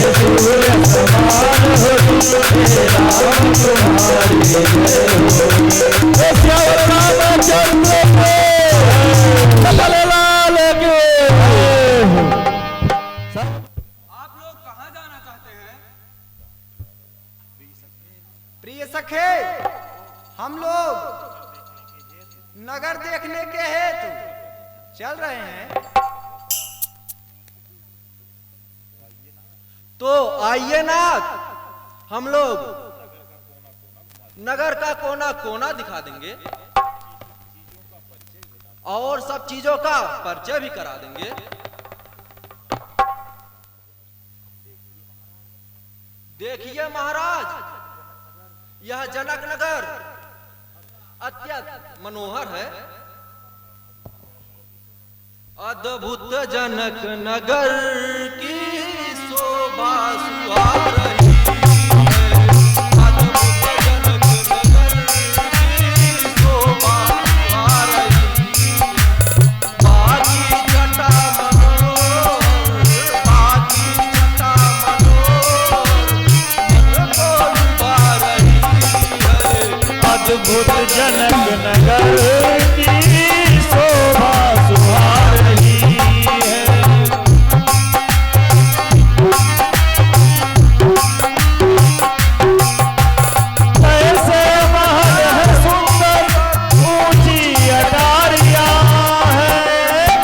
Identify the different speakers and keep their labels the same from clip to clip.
Speaker 1: सूर्य समान हो हे राम तुम्हारी जय हो। श्याम रामचंद्र के लाल के।
Speaker 2: आप लोग कहाँ जाना चाहते हैं?
Speaker 3: प्रिय सखे, हम लोग नगर देखने के हेतु चल रहे हैं। तो आइए नाथ, हम लोग नगर का कोना कोना दिखा देंगे और सब चीजों का परिचय भी करा देंगे। देखिए महाराज, यह जनक नगर अत्यंत मनोहर है। अद्भुत जनक नगर की शोभा सुहा रही है। अद्भुत जनक नगर की शोभा सुहा रही है। बाकी जटा मनोहर, बाकी जटा मनोहर मन को लुभा रही है।
Speaker 1: अद्भुत जनक नगर की शोभा सुहा रही है। कैसे महल है सुंदर, ऊंची अटारियां है।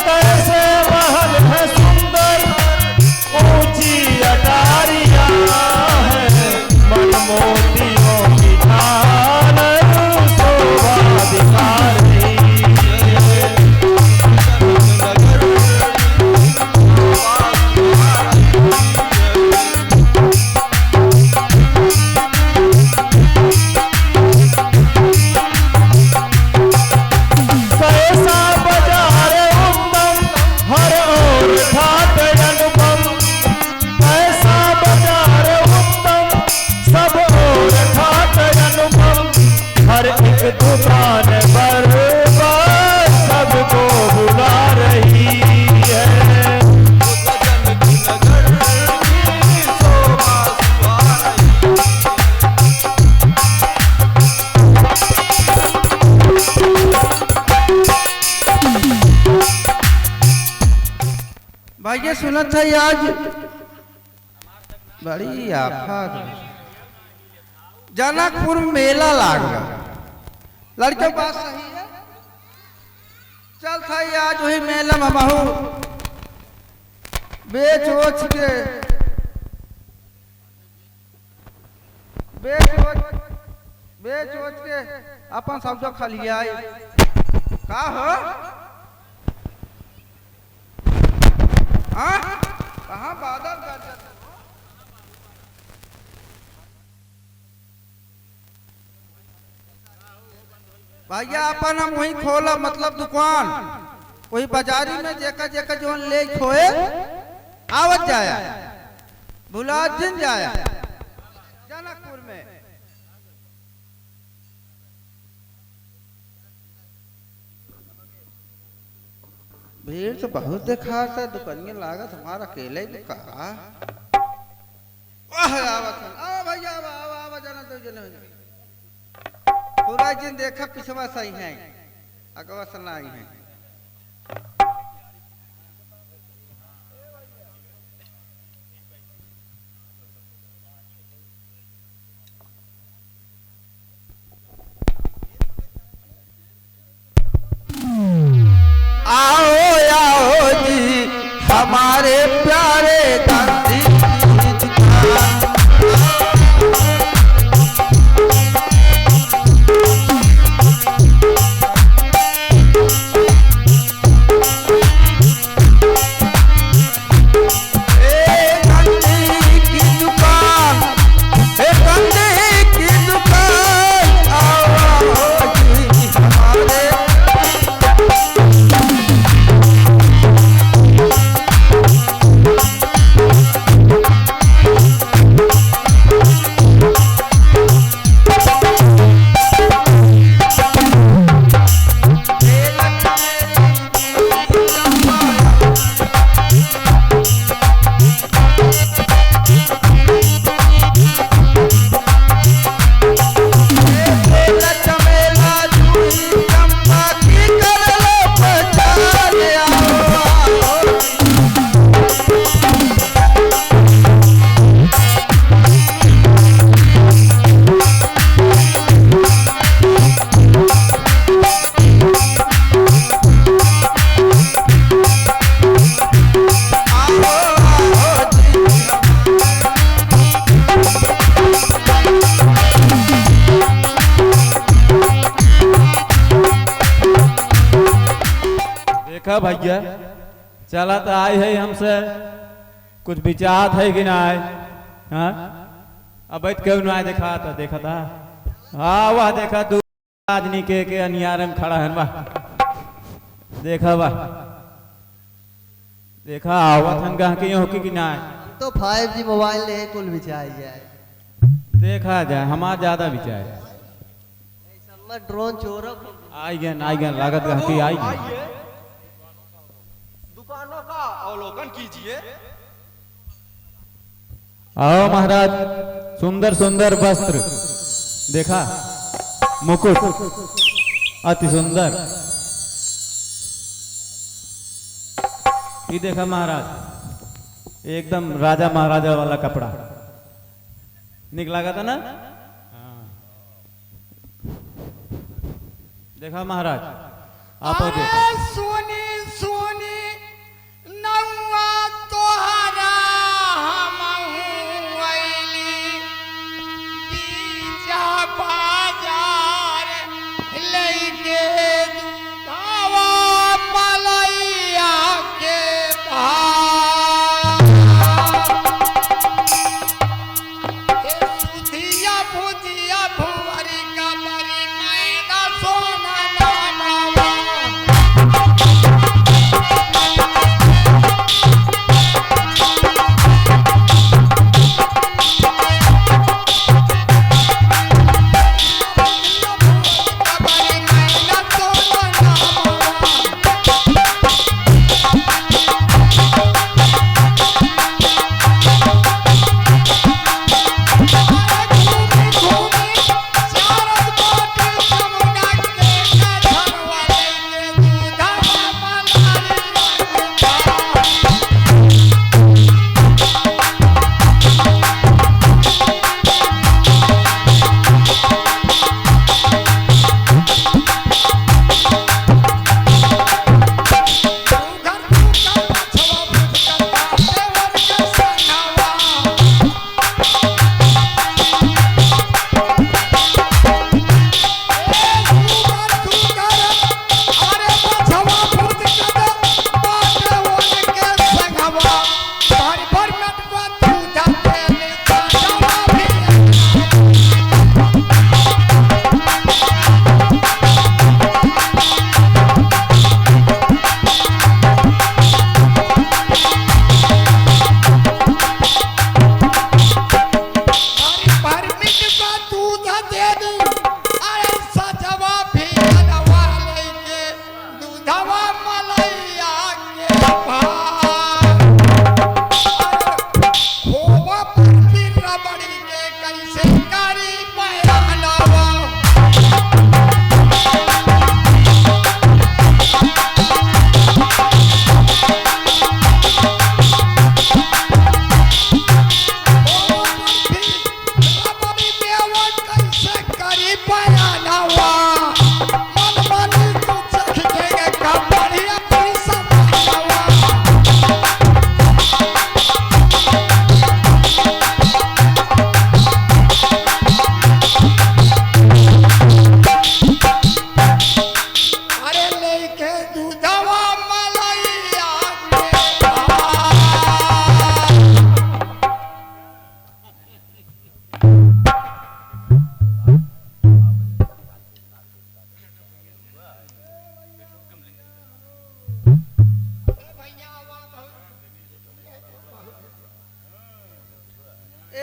Speaker 1: कैसे महल है सुंदर, ऊंची अटारियां है। मन मोतियों की झालर शोभा दिखा रही है। कैसा बाजार उत्तम, हर ओर ठाट अनुपम। कैसा बाजार उत्तम, सब ओर ठाट अनुपम। हर एक दुकान पर बस सबको बुला रही है।
Speaker 3: भाई ये सुनत है आज बड़ी आफत, जनकपुर मेला लाग गया। लड़के बात सही है, चल था आज वही मेला में बहू बेच ओच के अपन सब जो खलिया का हो। हाँ? कहाँ बादल गरजत है? भैया अपन हम वही खोला, मतलब दुकान वही बाजारी में जेका जेका जो ले खोए आवत जाया, भुला दिन जाया जनकपुर में। भीड़ तो बहुत देखा था, दुकानिया लागत हमारा अकेले ही का। भैया आवा जाना तो पूरा दिन देखा पिछवा सही है, अगवा सनाई है। आओ जी हमारे प्यारे गांधी जी का।
Speaker 1: का भैया चला तो आई है हमसे कुछ विचार है कि ना आए हाँ अब बैठ क्यों ना आए देखा था हाँ वाह देखा तू आदमी के अनियार में खड़ा है वाह देखा वाह देखा आवत हन कहा कि हो कि ना आए
Speaker 4: तो 5G मोबाइल ले कुल बिछाई जाए
Speaker 1: देखा जाए हमारा ज्यादा विचार
Speaker 4: सब ड्रोन चोरों को
Speaker 1: आई गए लागत कहती आई गए
Speaker 2: दुकानों का अवलोकन कीजिए।
Speaker 1: आओ महाराज सुंदर सुंदर वस्त्र देखा मुकुट अति सुंदर ये देखा महाराज एकदम राजा महाराजा वाला कपड़ा निक लगा था ना देखा महाराज आप देखो
Speaker 5: सोनी सोनी नौआ तोहरा हमहू अइली बीजा बाजार लइके दूधावा मलैया के भाव ए सुधिया भुजिया भुवरी कमरी मैना सोना नामावा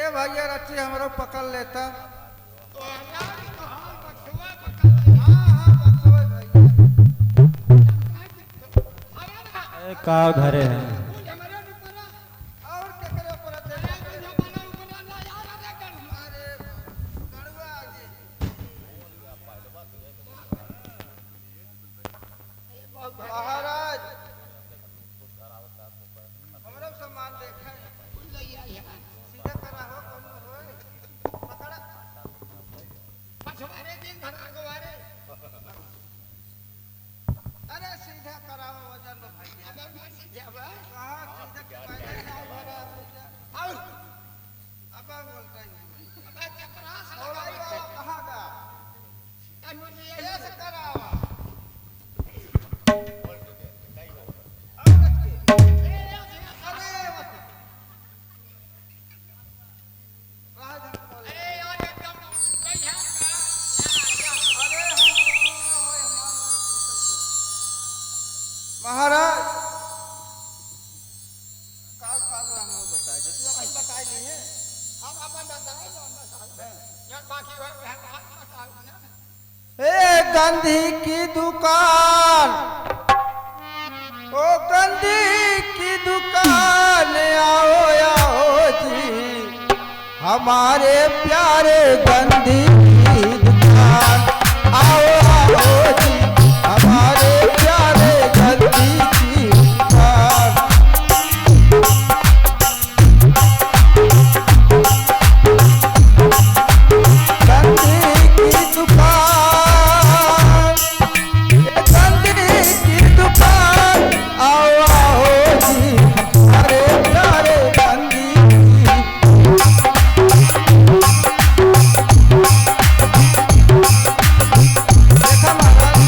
Speaker 3: ए भैया रच्ची हमरो पकड़ लेता
Speaker 1: का घरे है
Speaker 3: और केकरे ऊपर महाराज हमरो सामान देखा सीधा करा हो कोनो होए पकड़ा
Speaker 5: पछवारे दिन धरा गोवारे
Speaker 3: अरे सीधा कराओ वजन भैया
Speaker 5: अगर मैं सीधा बा अरे यार एकदम वही है
Speaker 3: महाराज
Speaker 5: हम अपन बताए यार बाकी बताओ ना
Speaker 3: ए गंधी की दुकान, ओ गंधी की दुकान, आओ आओ जी हमारे प्यारे गंधी की दुकान, आओ आओ जी हमारे प्यारे गंधी की दुकान। गंधी की दुकान, गंधी की दुकान, आओ आओ जी हमारे प्यारे गंधी की। देखा महाराज,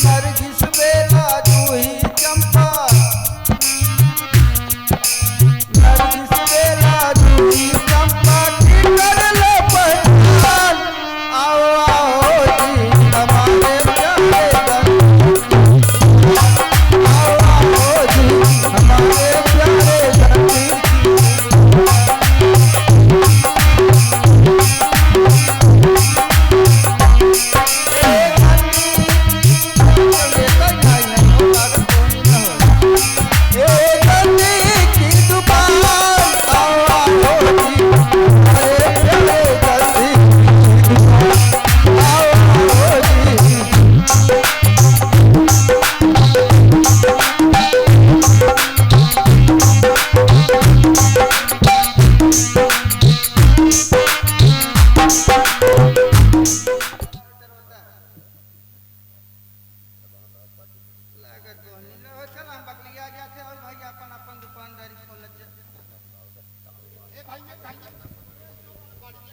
Speaker 3: नरगिस बेला जूही चंपा, नरगिस बेला जूही चंपा की कर लो पहचान, आओ आओ जी हमारे प्यारे गंधी की। आओ आओ जी हमारे प्यारे गंधी की।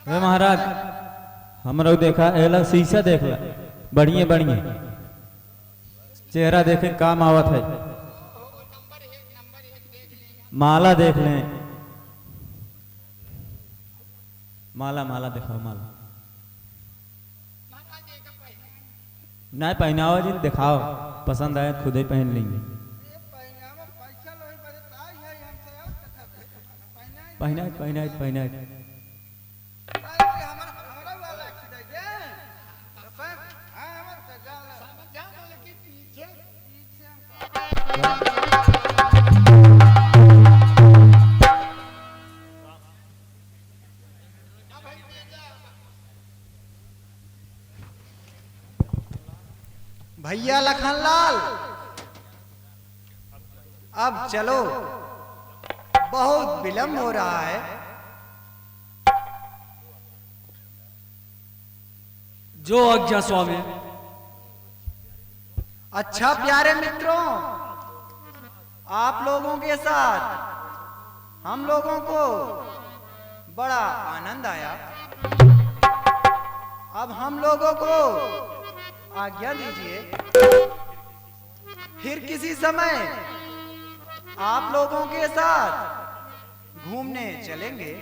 Speaker 1: हे महाराज हमरो देखा एला शीशा देख ला, बढ़िया बढ़िया चेहरा देखे काम आवत है।
Speaker 5: नंबर एक देख लेगा
Speaker 1: माला देख लें, माला माला दिखाओ माला।
Speaker 5: महाराज एक पहले
Speaker 1: नहीं पहनावा जी दिखाओ, पसंद आए खुद ही पहन लेंगे। पहना पहना पहना
Speaker 5: समझा दो लेकिन पीछे अब भाई बेटा
Speaker 6: भैया लखनलाल, अब चलो, बहुत विलंब हो रहा है।
Speaker 7: जो आज्ञा स्वामी।
Speaker 6: अच्छा प्यारे मित्रों, आप लोगों के साथ हम लोगों को बड़ा आनंद आया। अब हम लोगों को आज्ञा दीजिए, फिर किसी समय आप लोगों के साथ घूमने चलेंगे।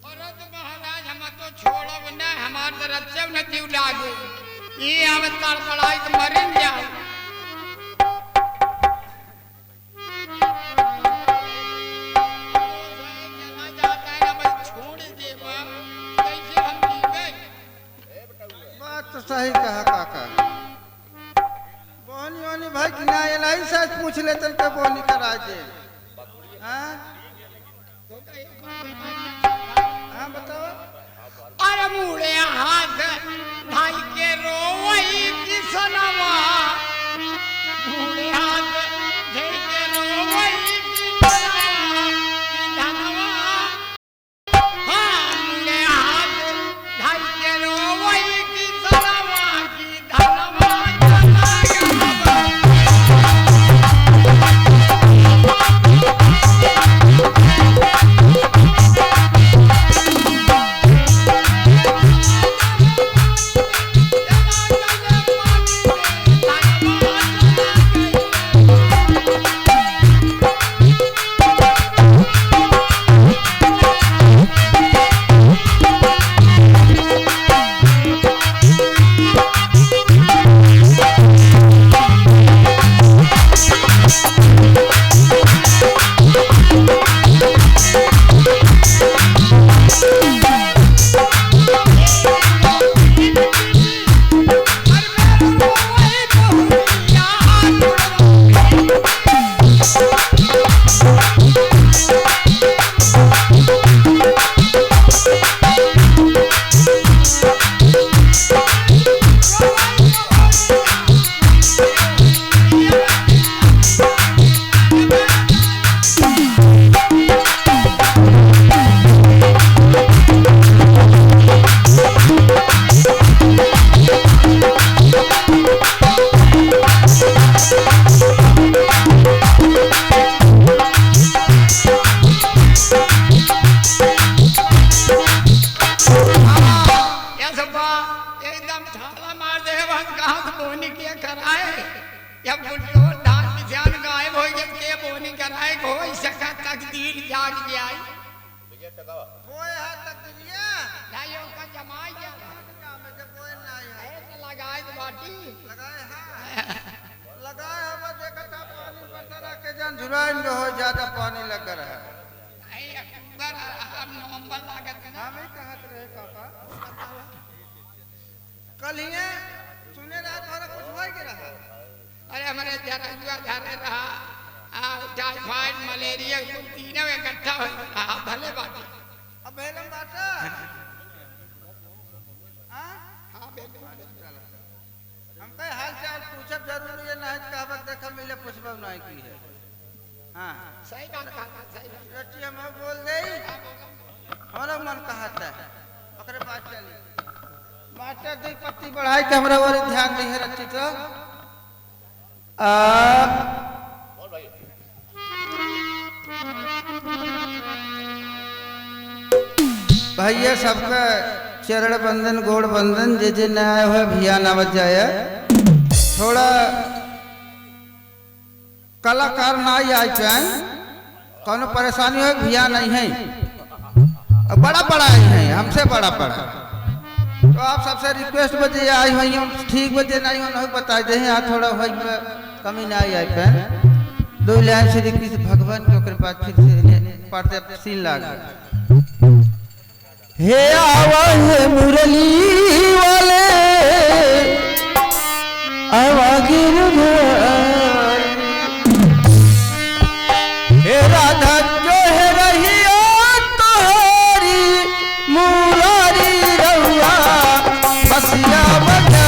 Speaker 5: और तो महाराज हम तो छोड़ब ना, हमार तरफ से न जीव लागे ये हम तड़पड़ाई तो मरिन जाओ। चला जाता है अब छोड़ देबा कैसे हम जीवे।
Speaker 3: बात तो सही कहा काका। बोनी ओनी भाई कि ना ये नहीं सच पूछ लेते के बोनी करा जे। हाँ हाँ बताओ।
Speaker 5: अरे मुड़े हाथ भाई के रोवई किसनवा, मुड़े हाथ धे के रोवई किसनवा की धनवा। हाँ मुड़े हाथ भाई के रोवई किसनवा की धनवा जनाया। जब बुढ़ो धान बिछान गायब हो गए के बोनी कराए को सका तकदीर जाग जाए
Speaker 3: बोए है तकदीरिया
Speaker 5: लायो का जमाई जा
Speaker 3: में जब बोए ना है
Speaker 5: ऐसे लगाए तो बाटी
Speaker 3: लगाए हम देखा था पानी बरसा के जान झुराइन जो हो ज्यादा पानी लग रहा है
Speaker 5: ऐ अक्टूबर अब नवंबर लागत है ना
Speaker 3: हम ही कहत रहे काका कल ही सुने रहा थोड़ा कुछ हो ही रहा
Speaker 5: अरे हमारे जरा झारे रहा टाइफाइड मलेरिया कुल तीनों इकट्ठा हो रहा भले बाटी
Speaker 3: अब बेलम बाटा
Speaker 5: हाँ बेटे
Speaker 3: हम कहे हाल चाल पूछब जरूरी है नहीं कहबत देखा मिले पूछब नहीं की है हाँ
Speaker 5: सही बात कहा सही बात
Speaker 3: रटी हम बोल दे हमारा मन कहता है ओकरे बात चली मास्टर दी पत्ती बढ़ाई के हमरा और ध्यान दी है रटी तो भैया सबका चरण बंधन गोड़ बंधन जे जे न आए हुए भैया नावत जाए थोड़ा कलाकार ना आई पाए कौन परेशानी हो भैया नहीं है बड़ा बड़ा आई है हमसे बड़ा बड़ा तो आप सबसे रिक्वेस्ट बजे आई हुई हम ठीक बजे नहीं हो नहीं बता दे यहाँ थोड़ा हो कमी ना आई पाए दो लाइन श्री कृष्ण भगवान के बाद फिर से पढ़ते सीन लागा हे आवाज मुरली वाले आवागिर हे राधा जो है रही तोरी मुरारी रहुआ बसिया बजा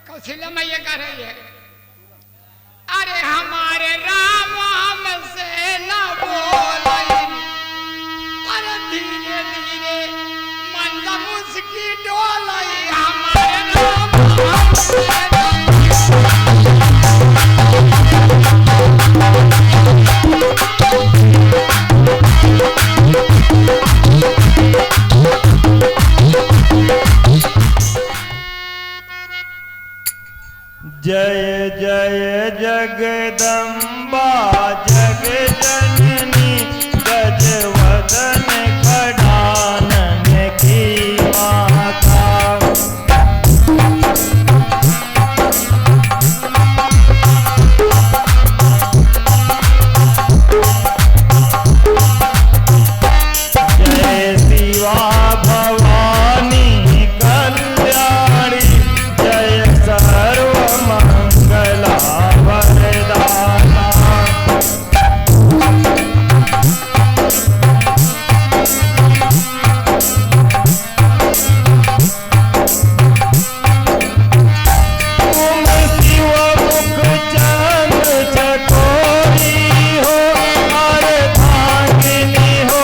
Speaker 5: कौशल्या मैया कह रही है, अरे हमारे राम हमसे न बोले, अरे धीरे धीरे मंद मुस्की डोले, हमारे राम हमसे न बोले।
Speaker 1: जय जय जगदम्बा जग जननी गजवदन खड़ानन की माता। जय शिवा भवानी कल्याणी जय सर्वमंगला वरदाना। तुम शिव मुख चंद्र चकोरी हो अर्धांगिनी हो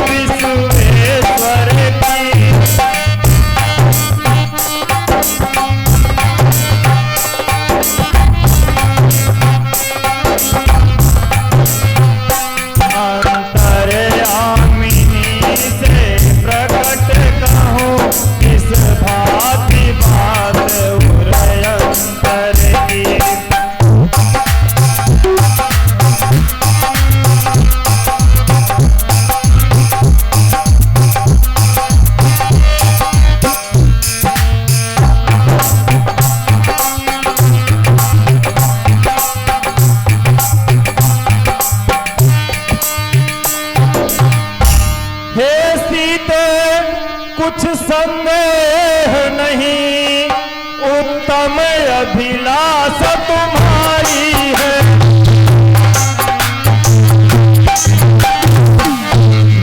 Speaker 1: विश्वेश्वर की। अंतर्यामिनी से प्रकट कहूँ इस भांति बात उरयंतर की। हे सीते कुछ संदेह नहीं उत्तम अभिलाषा तुम्हारी है।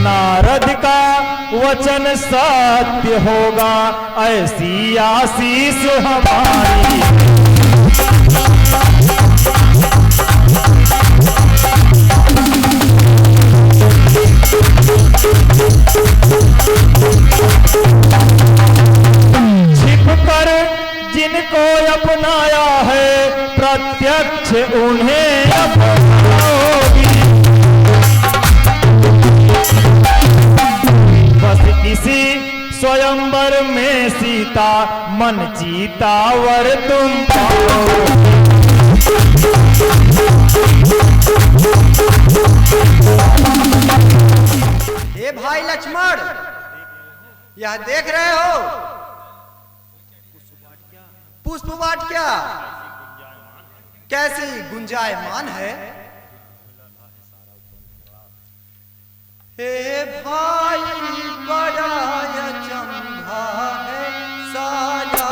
Speaker 1: नारद का वचन सत्य होगा ऐसी आशीष हमारी। छिप कर जिनको अपनाया है प्रत्यक्ष उन्हें अपनाओगी। बस इसी स्वयंवर में सीता मन जीता वर तुम पाओगे।
Speaker 6: हे भाई लक्ष्मण, यह देख रहे हो पुष्प वाटिका कैसी गुंजायमान है। हे भाई बड़ा अचंभा है सारा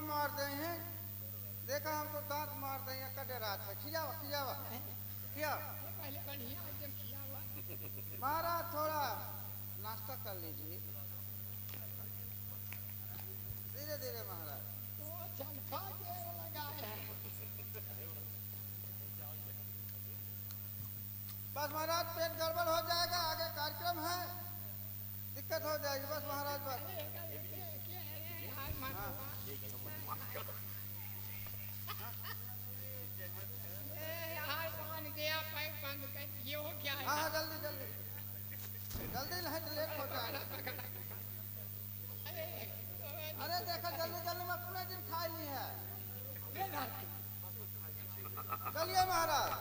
Speaker 3: मारते हैं, देखा हम तो दांत मारते हैं कटे रात में। खिजावा खिजावा खिया
Speaker 5: पहले बढ़िया एकदम किया हुआ।
Speaker 3: महाराज थोड़ा नाश्ता कर लीजिए, धीरे धीरे महाराज।
Speaker 5: तो चंपा गेर लगाए हैं।
Speaker 3: बस महाराज पेट गड़बड़ हो जाएगा, आगे कार्यक्रम है, दिक्कत हो जाएगी। बस महाराज बस। हाँ जल्दी जल्दी जल्दी, नहीं तो लेट हो जाएगा। अरे देखो जल्दी जल्दी में पूरे दिन खाई ली है। चलिए महाराज,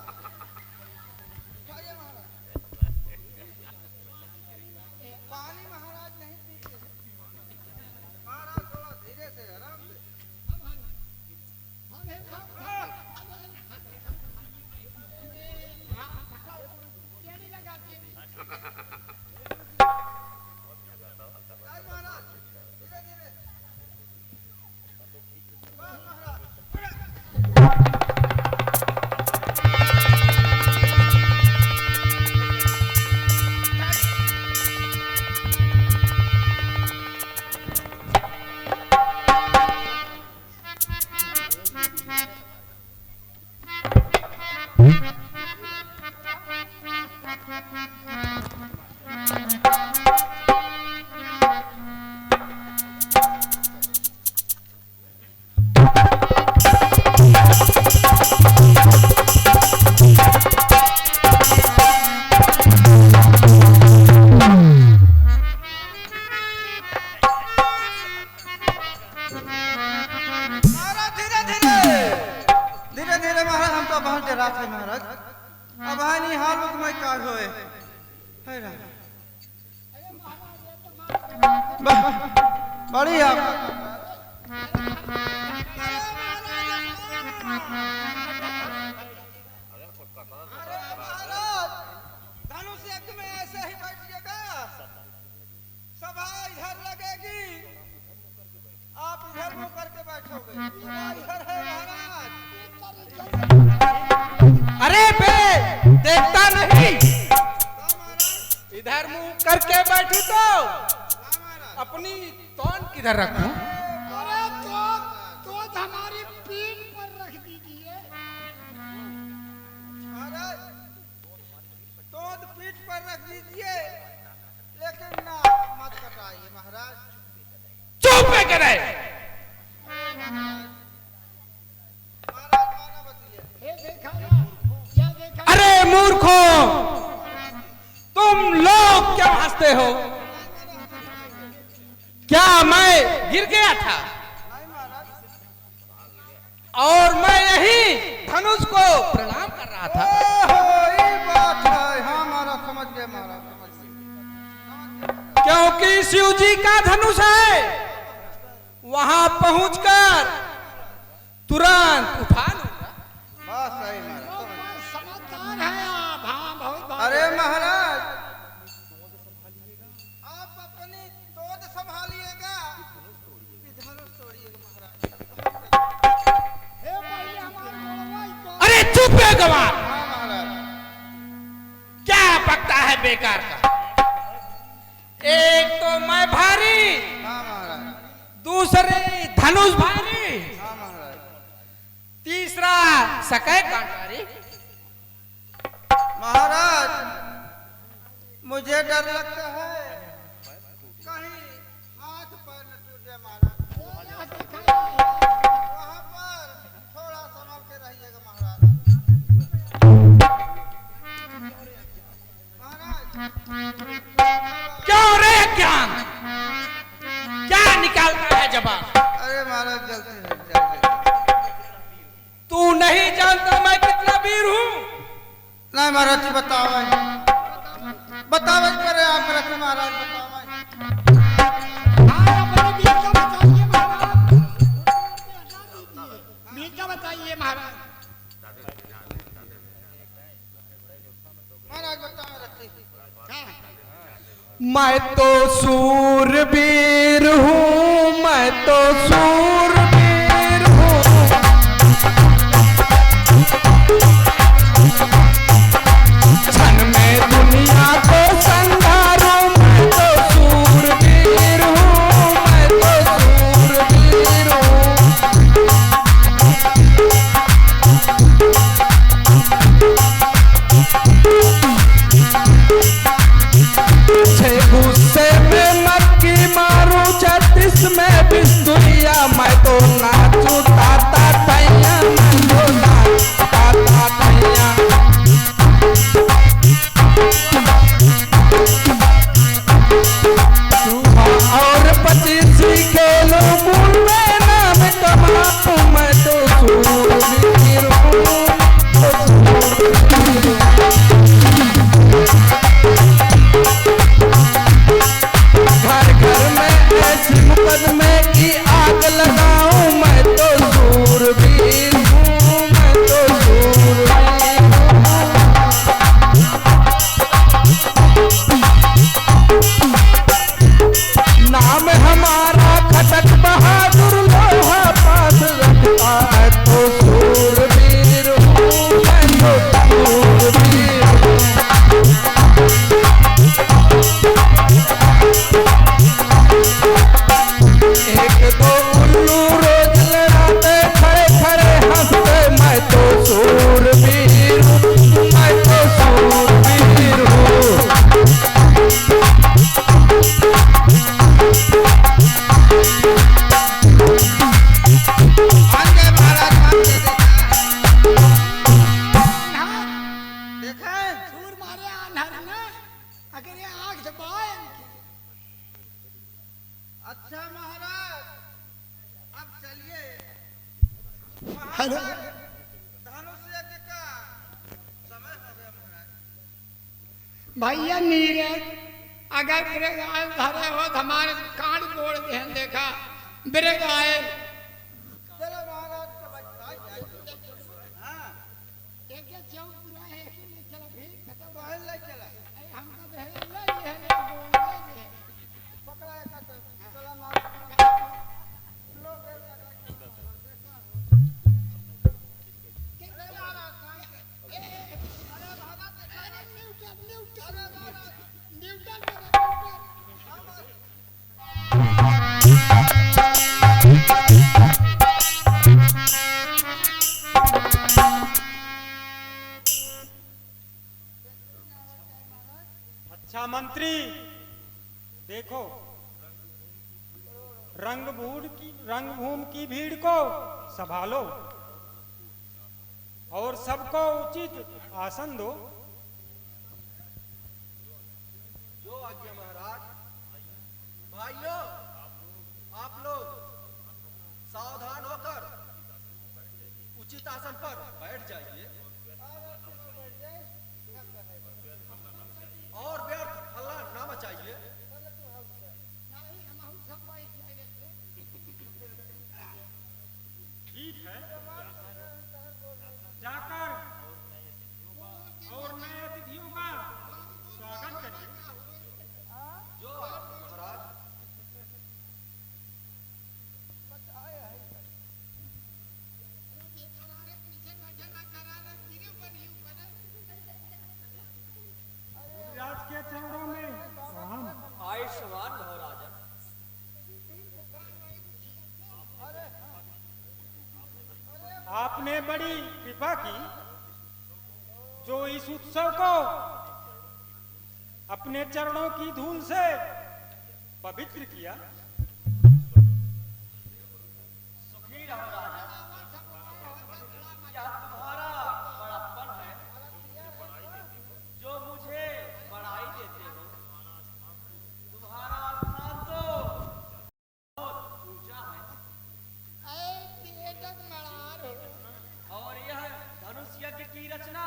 Speaker 3: खाइए महाराज। पानी महाराज नहीं पीते महाराज, थोड़ा धीरे से आराम से। महाराज धीरे धीरे, बस महाराज। धीरे धीरे महाराज, हम तो बहुत डरा थे महाराज। अब हानि हाल में तुम्हें का होए है ना। बड़ी आप अरे महाराज, धनुष यज्ञ में ऐसे ही बैठिएगा, सभा इधर लगेगी, आप इधर मुंह करके बैठोगे। इधर है महाराज।
Speaker 6: अरे बे, देखता नहीं,
Speaker 3: महाराज
Speaker 6: इधर मुंह करके बैठू तो
Speaker 3: महाराज
Speaker 6: अपनी तौन किधर रखूं?
Speaker 5: अरे तो हमारी पीठ पर रख दीजिए।
Speaker 3: महाराज तोद पीठ पर रख दीजिए, लेकिन ना मत कटाइए महाराज।
Speaker 6: चुप पे करे।
Speaker 3: महाराज माना बतिए।
Speaker 5: ये देखा ना, क्या देखा?
Speaker 6: अरे मूर्खों, तुम लोग क्या हंसते हो? क्या मैं गिर गया था
Speaker 3: नहीं महाराज,
Speaker 6: और मैं यही धनुष को प्रणाम कर रहा था?
Speaker 3: ओहो ये बात है। हाँ महाराज समझ गए महाराज, समझ गए।
Speaker 6: क्योंकि शिव जी का धनुष है, वहां पहुंचकर तुरंत उठा लूंगा।
Speaker 3: बात सही महाराज, समझ गए।
Speaker 5: समझदार है आप। हाँ बहुत बात।
Speaker 3: अरे महाराज आप अपनी तोद संभालिएगा, धनुष तोड़िएगा महाराज।
Speaker 5: हे पहले हमारे गोड़वाई को।
Speaker 6: अरे चुप है गवार,
Speaker 3: हाँ महाराज।
Speaker 6: क्या बकता है बेकार का? एक तो मैं भारी,
Speaker 3: हाँ महाराज।
Speaker 6: दूसरे धनुष भारी,
Speaker 3: हाँ महाराज।
Speaker 6: तीसरा सकै कांटारी।
Speaker 3: महाराज मुझे डर लगता है कहीं हाथ पैर न टूट जाए महाराज। वहाँ पर थोड़ा संभल के रहिएगा महाराज। महाराज
Speaker 6: क्यों रे ज्ञान, क्या निकालता है जबान?
Speaker 3: अरे महाराज जल्दी है, जल्दी।
Speaker 6: तू नहीं जानता मैं कितना वीर हूँ?
Speaker 3: नहीं महाराज जी बताओ, बताओ करे आप रखे महाराज, बताओ।
Speaker 5: हाँ अपनी बीच का बताइए महाराज। बीच का बताइए महाराज।
Speaker 3: महाराज बताओ रखी।
Speaker 6: मैं तो सूरवीर हूँ, मैं तो सूरवीर हूँ।
Speaker 5: अगर ये आग दबाए
Speaker 3: अच्छा महाराज, अब चलिए
Speaker 5: हेलो
Speaker 3: धनुष यज्ञ का समय हो गया महाराज।
Speaker 5: भैया नीरज अगर ब्रेक आए धरे हो तो हमारे कान तोड़ दे हैं, देखा ब्रेक आए
Speaker 3: चलो महाराज के बच्चा हाँ
Speaker 5: एक चौक पूरा है कि नहीं चला फिर खत्म
Speaker 3: पहल ले चला
Speaker 5: हमका तो है ले है बोल ले
Speaker 3: पकड़ा एक चला मार
Speaker 8: अच्छा मंत्री देखो, रंगभूमि की भीड़ को संभालो और सबको उचित आसन दो।
Speaker 2: जो आज्ञा महाराज। भाइयों, आप लोग सावधान होकर उचित आसन पर बैठ जाइए और व्यर्थ हल्ला ना मचाइए।
Speaker 8: ठीक है, जाकर और नए अतिथियों का स्वागत करिए।
Speaker 2: जो आज्ञा महाराज।
Speaker 8: राज के चरणों में प्रणाम।
Speaker 7: आयुष्मान भव राजा।
Speaker 8: आपने बड़ी कृपा की जो इस उत्सव को अपने चरणों की धूल से पवित्र किया।
Speaker 7: सुखी रहो राजा। यह तुम्हारा बड़प्पन है जो मुझे बड़ाई देते हो। तुम्हारा स्थान तो बहुत ऊंचा है और यह धनुष यज्ञ की रचना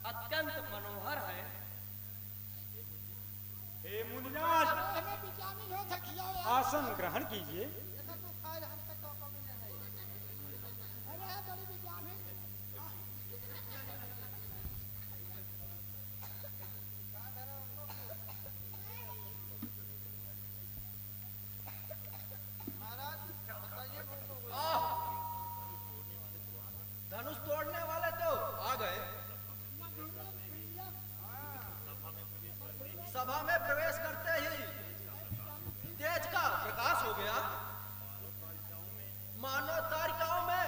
Speaker 7: अत्यंत मनोहर है।
Speaker 8: हे मुनिराज, आसन ग्रहण कीजिए।
Speaker 2: धनुष तोड़ने वाले तो आ गए। सभा में प्रवेश करते ही तेज का प्रकाश हो गया। मानव तारिकाओं में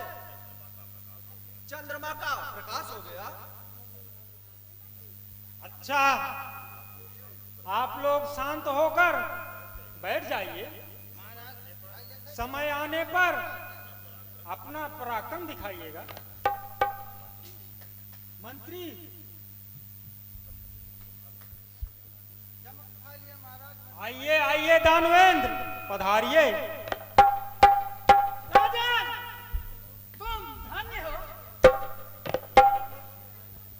Speaker 2: चंद्रमा का प्रकाश हो गया।
Speaker 8: अच्छा, आप लोग शांत होकर बैठ जाइए। समय आने पर अपना पराक्रम दिखाइएगा। मंत्री, आइए आइए दानवेंद्र, पधारिए।
Speaker 6: राजन, तुम धन्य हो।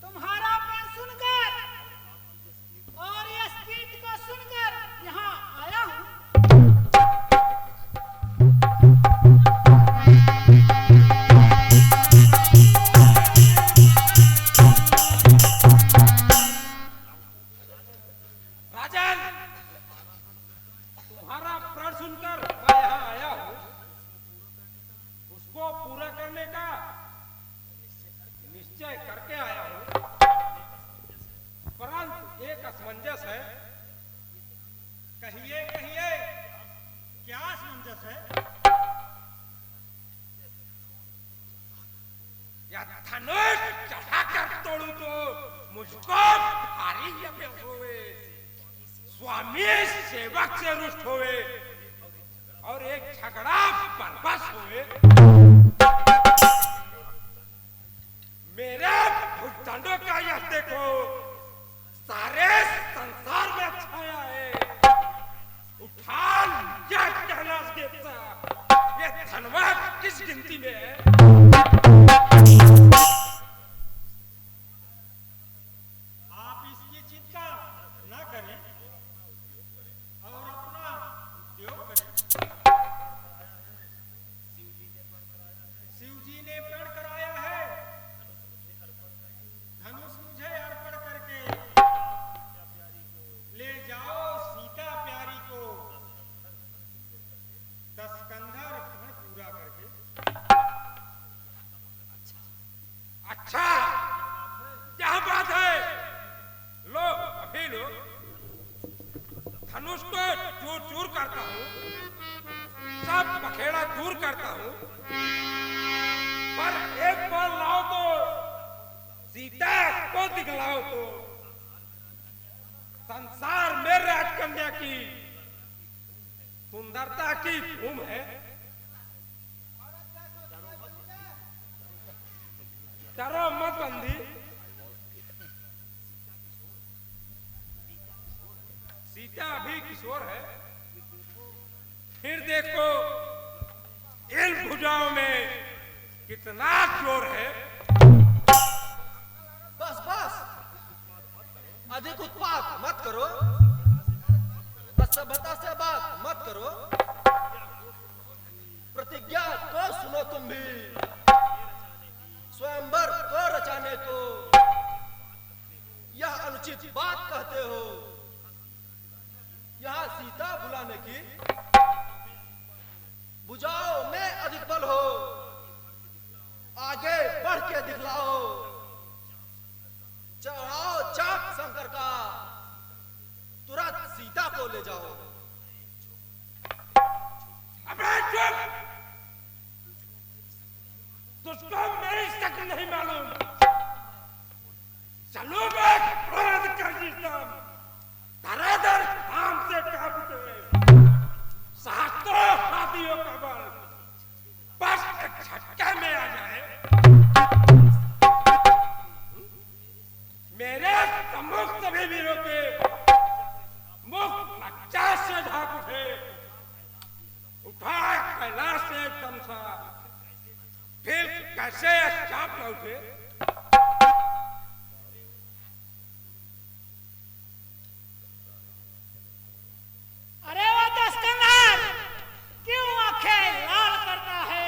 Speaker 6: तुम्हारा प्रण सुनकर और इस गीत को सुनकर यहाँ आया हूँ।
Speaker 8: राजन, तुम्हारा प्रण सुनकर मैं यहाँ आया हूँ। उसको पूरा करने का निश्चय करके आया हूँ, परंतु एक असमंजस है। कहिए कहिए, क्या असमंजस है? या धनुष चढ़ाकर तोड़ू तो मुझको भारी अभ्यस होवे, स्वामी सेवक से रुष्ट होवे और एक झगड़ा बर्बस होवे। मेरे भुजदंडों का यह देखो, सारे दूर करता हूं, पर एक बार लाओ तो सीता को दिखलाओ तो संसार में राजकन्या की सुंदरता की धूम है। डरो मत बंदी, सीता अभी किशोर है। फिर देखो इन भुजाओं में कितना जोर है।
Speaker 2: बस बस, अधिक उत्पात मत करो, असभ्यता से बात मत करो। प्रतिज्ञा को सुनो तुम भी, स्वयंवर को रचाने को यह अनुचित बात कहते हो। यहाँ सीता बुलाने की बुझाओ में अधिक बल हो, आगे बढ़ के दिखलाओ, चढ़ाओ चाक शंकर का, तुरंत सीता को ले जाओ।
Speaker 8: अबे चुप, तुझको मेरी शक्ल नहीं मालूम। चलो मैं क्रोध कर जीता, धराधर काम से काबू सहस्त्रों हाथियों का बल बस एक झटके में आ जाए। मेरे सम्मुख सभी वीरों के मुख लज्जा से झांक उठे, उठाए कैलाश से एकदम सा, फिर कैसे चाप न उठे।
Speaker 6: अरे वो दस्कंदर क्यों आंखें लाल करता है,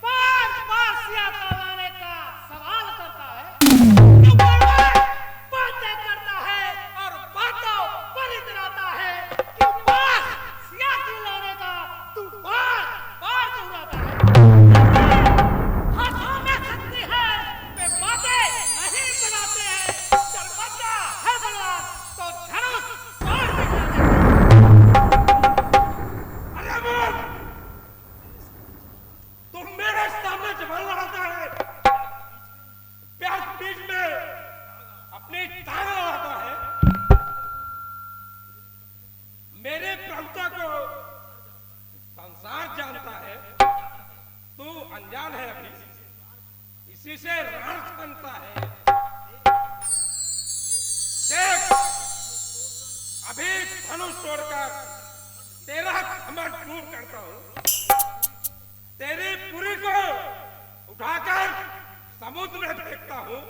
Speaker 6: बार बार सिया लाने का सवाल करता है, क्यों बार बार बातें करता है और बातों पर इतराता है, क्यों बार सिया लाने का तू बार बार दोहराता है। हाथों में शक्ति है, वे बातें नहीं बनाते हैं, दरवाजा है बलवान तो धनुष तोड़ दिखाते हैं।
Speaker 8: तुम मेरे सामने जवान लड़ाता है, प्यार बीच में अपनी टांग लड़ाता है। मेरे प्रभुता को संसार जानता है, तू अनजान है अभी, इसी से राज बनता है। देख अभी धनुष तोड़कर तेरा घमंड दूर करता हूं, तेरी पुरी को उठाकर समुद्र में फेंकता हूं।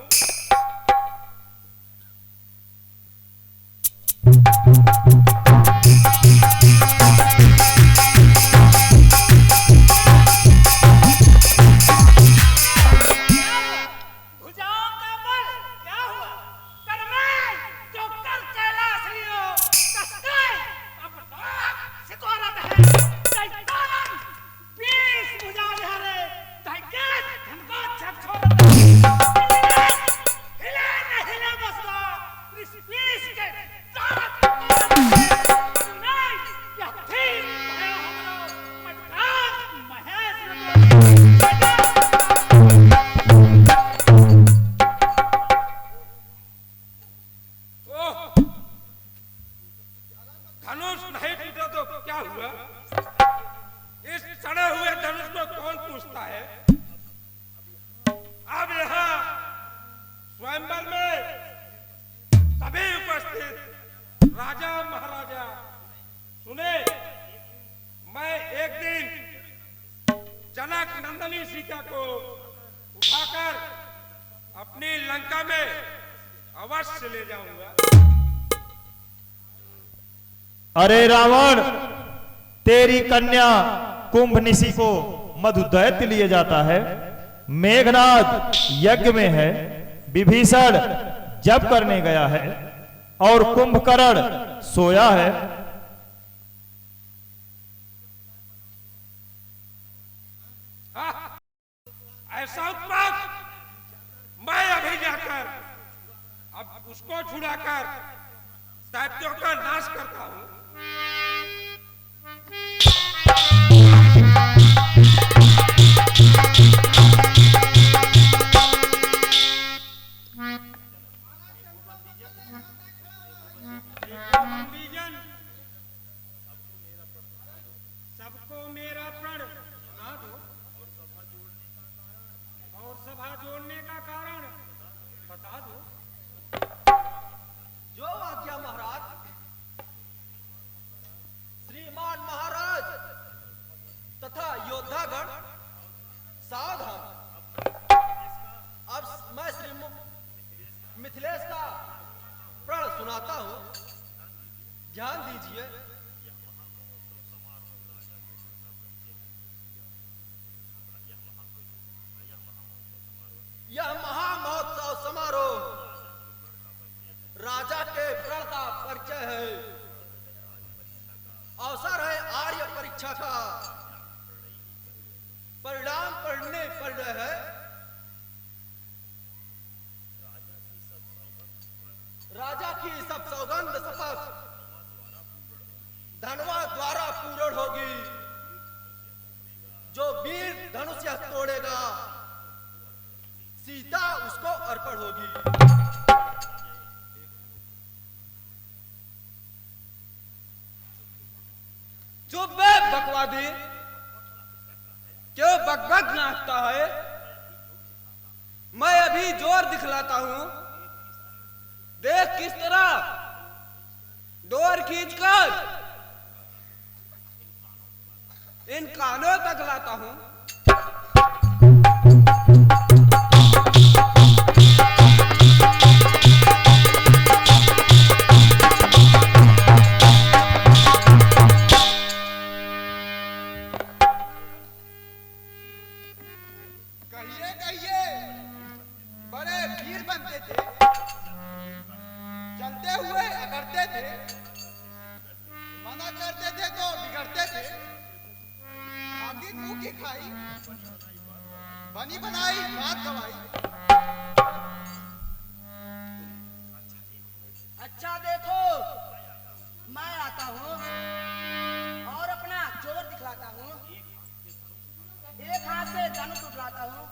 Speaker 6: भुजाओं का बल क्या हुआ, कर मैं जो कर कैलाश लियो, कसके अब सिकोरत है, दैतान 20 भुजा विहारे, दैके धनका छप छोड़त है, हिले न हिले बसला, इस 20 के तारत नहीं, यह ठीक है हमरो, मटकात महेश रतो।
Speaker 8: धनुष नहीं टूटा तो क्या हुआ? इस सड़े हुए धनुष को कौन पूछता है? अब यहाँ स्वयंवर में सभी उपस्थित राजा महाराजा सुने, मैं एक दिन जनक नंदनी सीता को उठाकर अपनी लंका में अवश्य ले जाऊंगा।
Speaker 1: अरे रावण, तेरी कन्या कुंभनिशी को मधु दैत्य लिए जाता है, मेघनाद यज्ञ में है, विभीषण जप करने गया है और कुंभकर्ण सोया है।
Speaker 8: ऐसा उत्पात मैं अभी जाकर अब उसको छुड़ाकर दैत्यों का नाश करता हूं।
Speaker 2: सुनाता हूं, ध्यान दीजिए। यह महामहोत्सव समारोह राजा के प्रण का परिचय है, अवसर है आर्य परीक्षा का, परिणाम पढ़ने पड़ रहे हैं। राजा की सब सौगंध शपथ धनवा द्वारा पूर्ण होगी। जो वीर धनुष यह तोड़ेगा, सीता उसको अर्पण होगी।
Speaker 8: चुप बे बकवादी, क्यों बकबक नाचता है? मैं अभी जोर दिखलाता हूं, देख किस तरह डोर खींचकर इन कानों तक लाता हूं।
Speaker 2: कहिए कहिए, बड़े वीर बनते थे, चलते हुए अगरते थे, मना करते थे तो बिगड़ते थे। आखिर मुंह की खाई, बनी बनाई बात गवाई।
Speaker 6: अच्छा देखो, मैं आता हूँ और अपना जोर दिखलाता हूँ। एक हाथ से धनुष उठलाता हूँ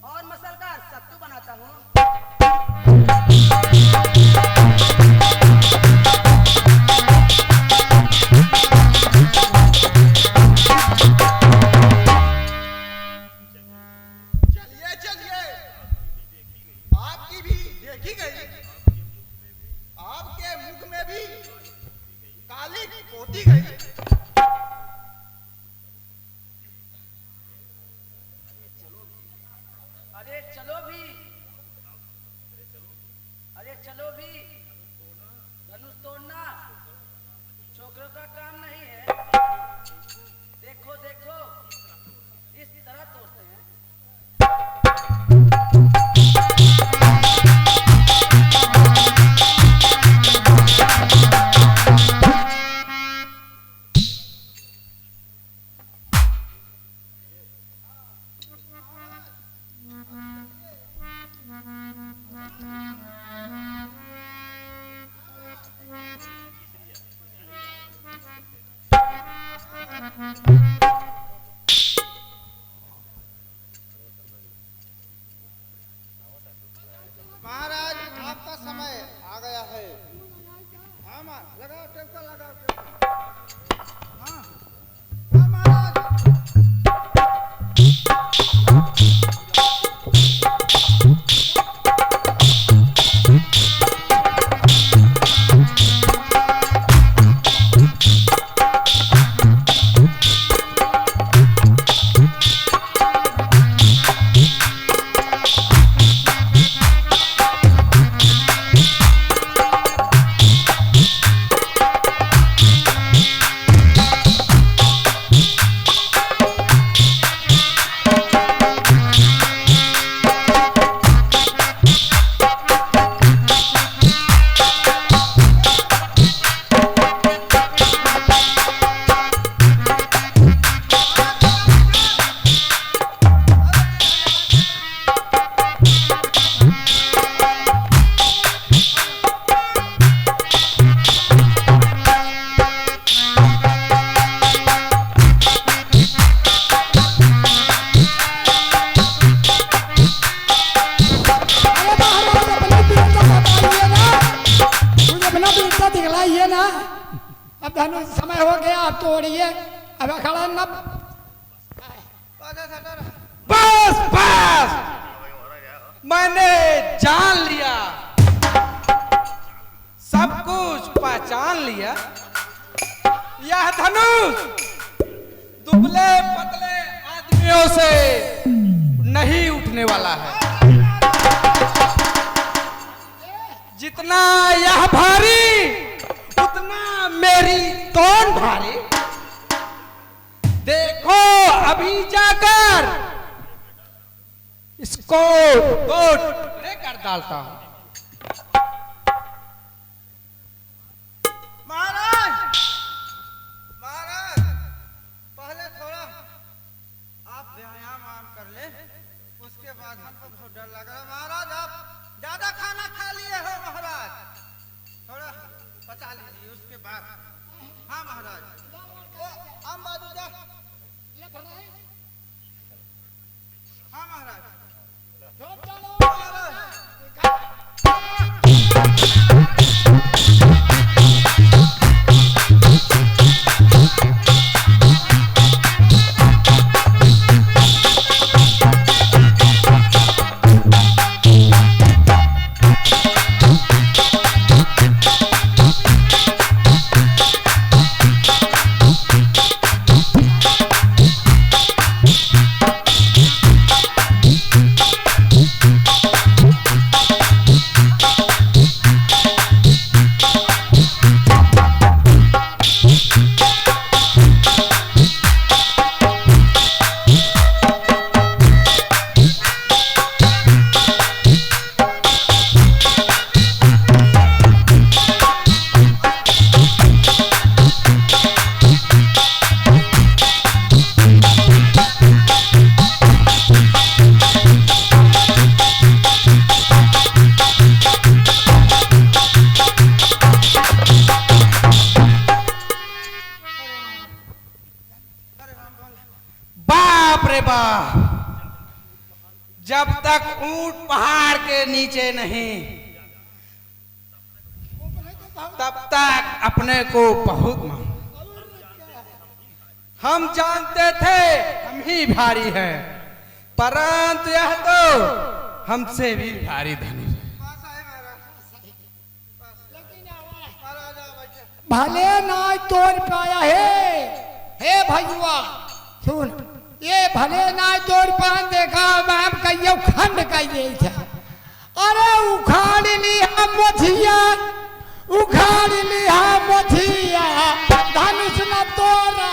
Speaker 6: और मसल का सत्तू बनाता हूँ।
Speaker 2: चलिए चलिए, आपकी भी देखी गई, आपके मुख में भी काली पोती गई।
Speaker 6: अरे चलो भी, अरे चलो भी, धनुष तोड़ना छोकरों का काम नहीं है। देखो देखो, इस तरह तोड़ते हैं।
Speaker 3: महाराज आपका समय आ गया है। हाँ लगाओ टेक्टर, लगाओ टेक्टर। हाँ हाँ महाराज।
Speaker 6: अब धनुष समय हो गया, अब तोड़िए। अब अखाड़ा न
Speaker 8: बस बस, मैंने जान लिया, सब कुछ पहचान लिया। यह धनुष दुबले पतले आदमियों से नहीं उठने वाला है। जितना यह भारी उतना मेरी तोन भारी। देखो अभी जाकर इसको कोट लेकर डालता हूं।
Speaker 3: महाराज महाराज पहले थोड़ा आप व्यायाम कर ले, उसके बाद हमको बहुत डर लग रहा है। महाराज आप ज्यादा खाना खा लिए हो महाराज, थोड़ा पचा लीजिए उसके बाद। हाँ महाराज ओ हम बाजू जा। हाँ महाराज
Speaker 8: जब तक ऊंट पहाड़ के नीचे नहीं तब तक अपने को बहुत मान। हम जानते थे हम ही भारी है, परंतु यह तो हमसे भी भारी धनुष है।
Speaker 5: भले ना तोड़ पाया है। हे भैया सुन, ये भले ना तोड़ पान देखा बाप कहियो खंड कहिए था। अरे उखाड़ लिया मोथिया, उखाड़ लिया मोथिया, धनुष न तोड़ा।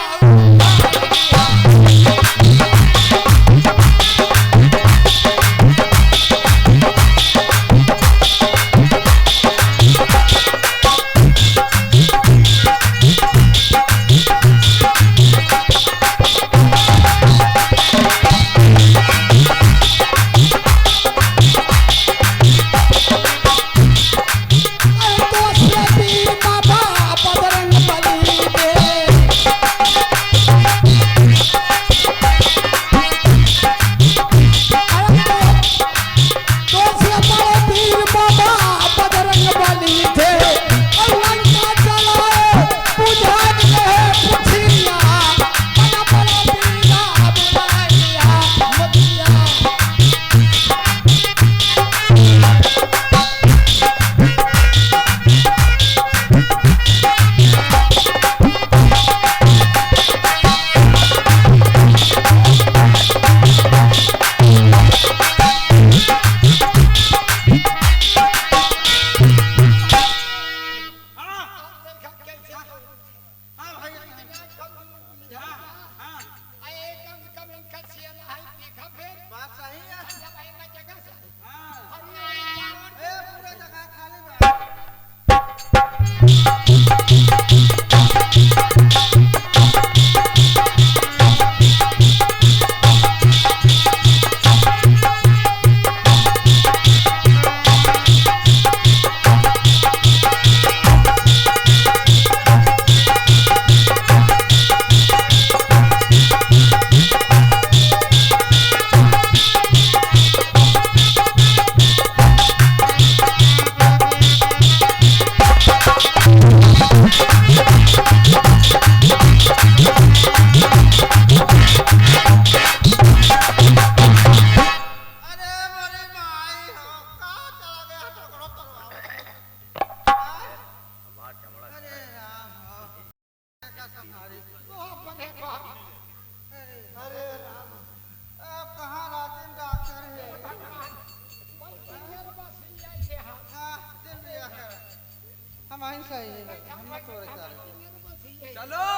Speaker 3: वहीं सही है, हम मत तोड़े जा रहे।
Speaker 7: चलो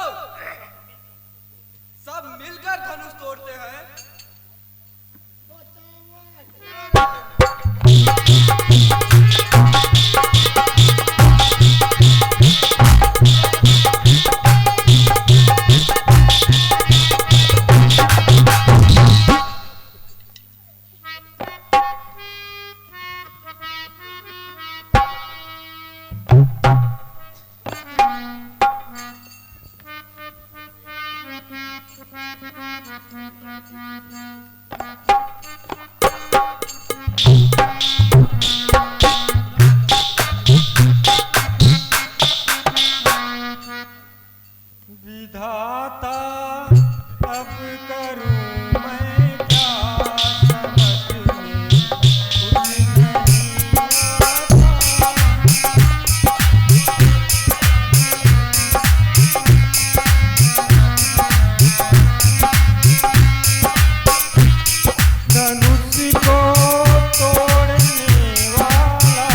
Speaker 7: सब मिलकर धनुष तोड़ते हैं।
Speaker 1: विधाता अब करूं मैं क्या, समझ में कुछ नहीं धनुष को तोड़ने वाला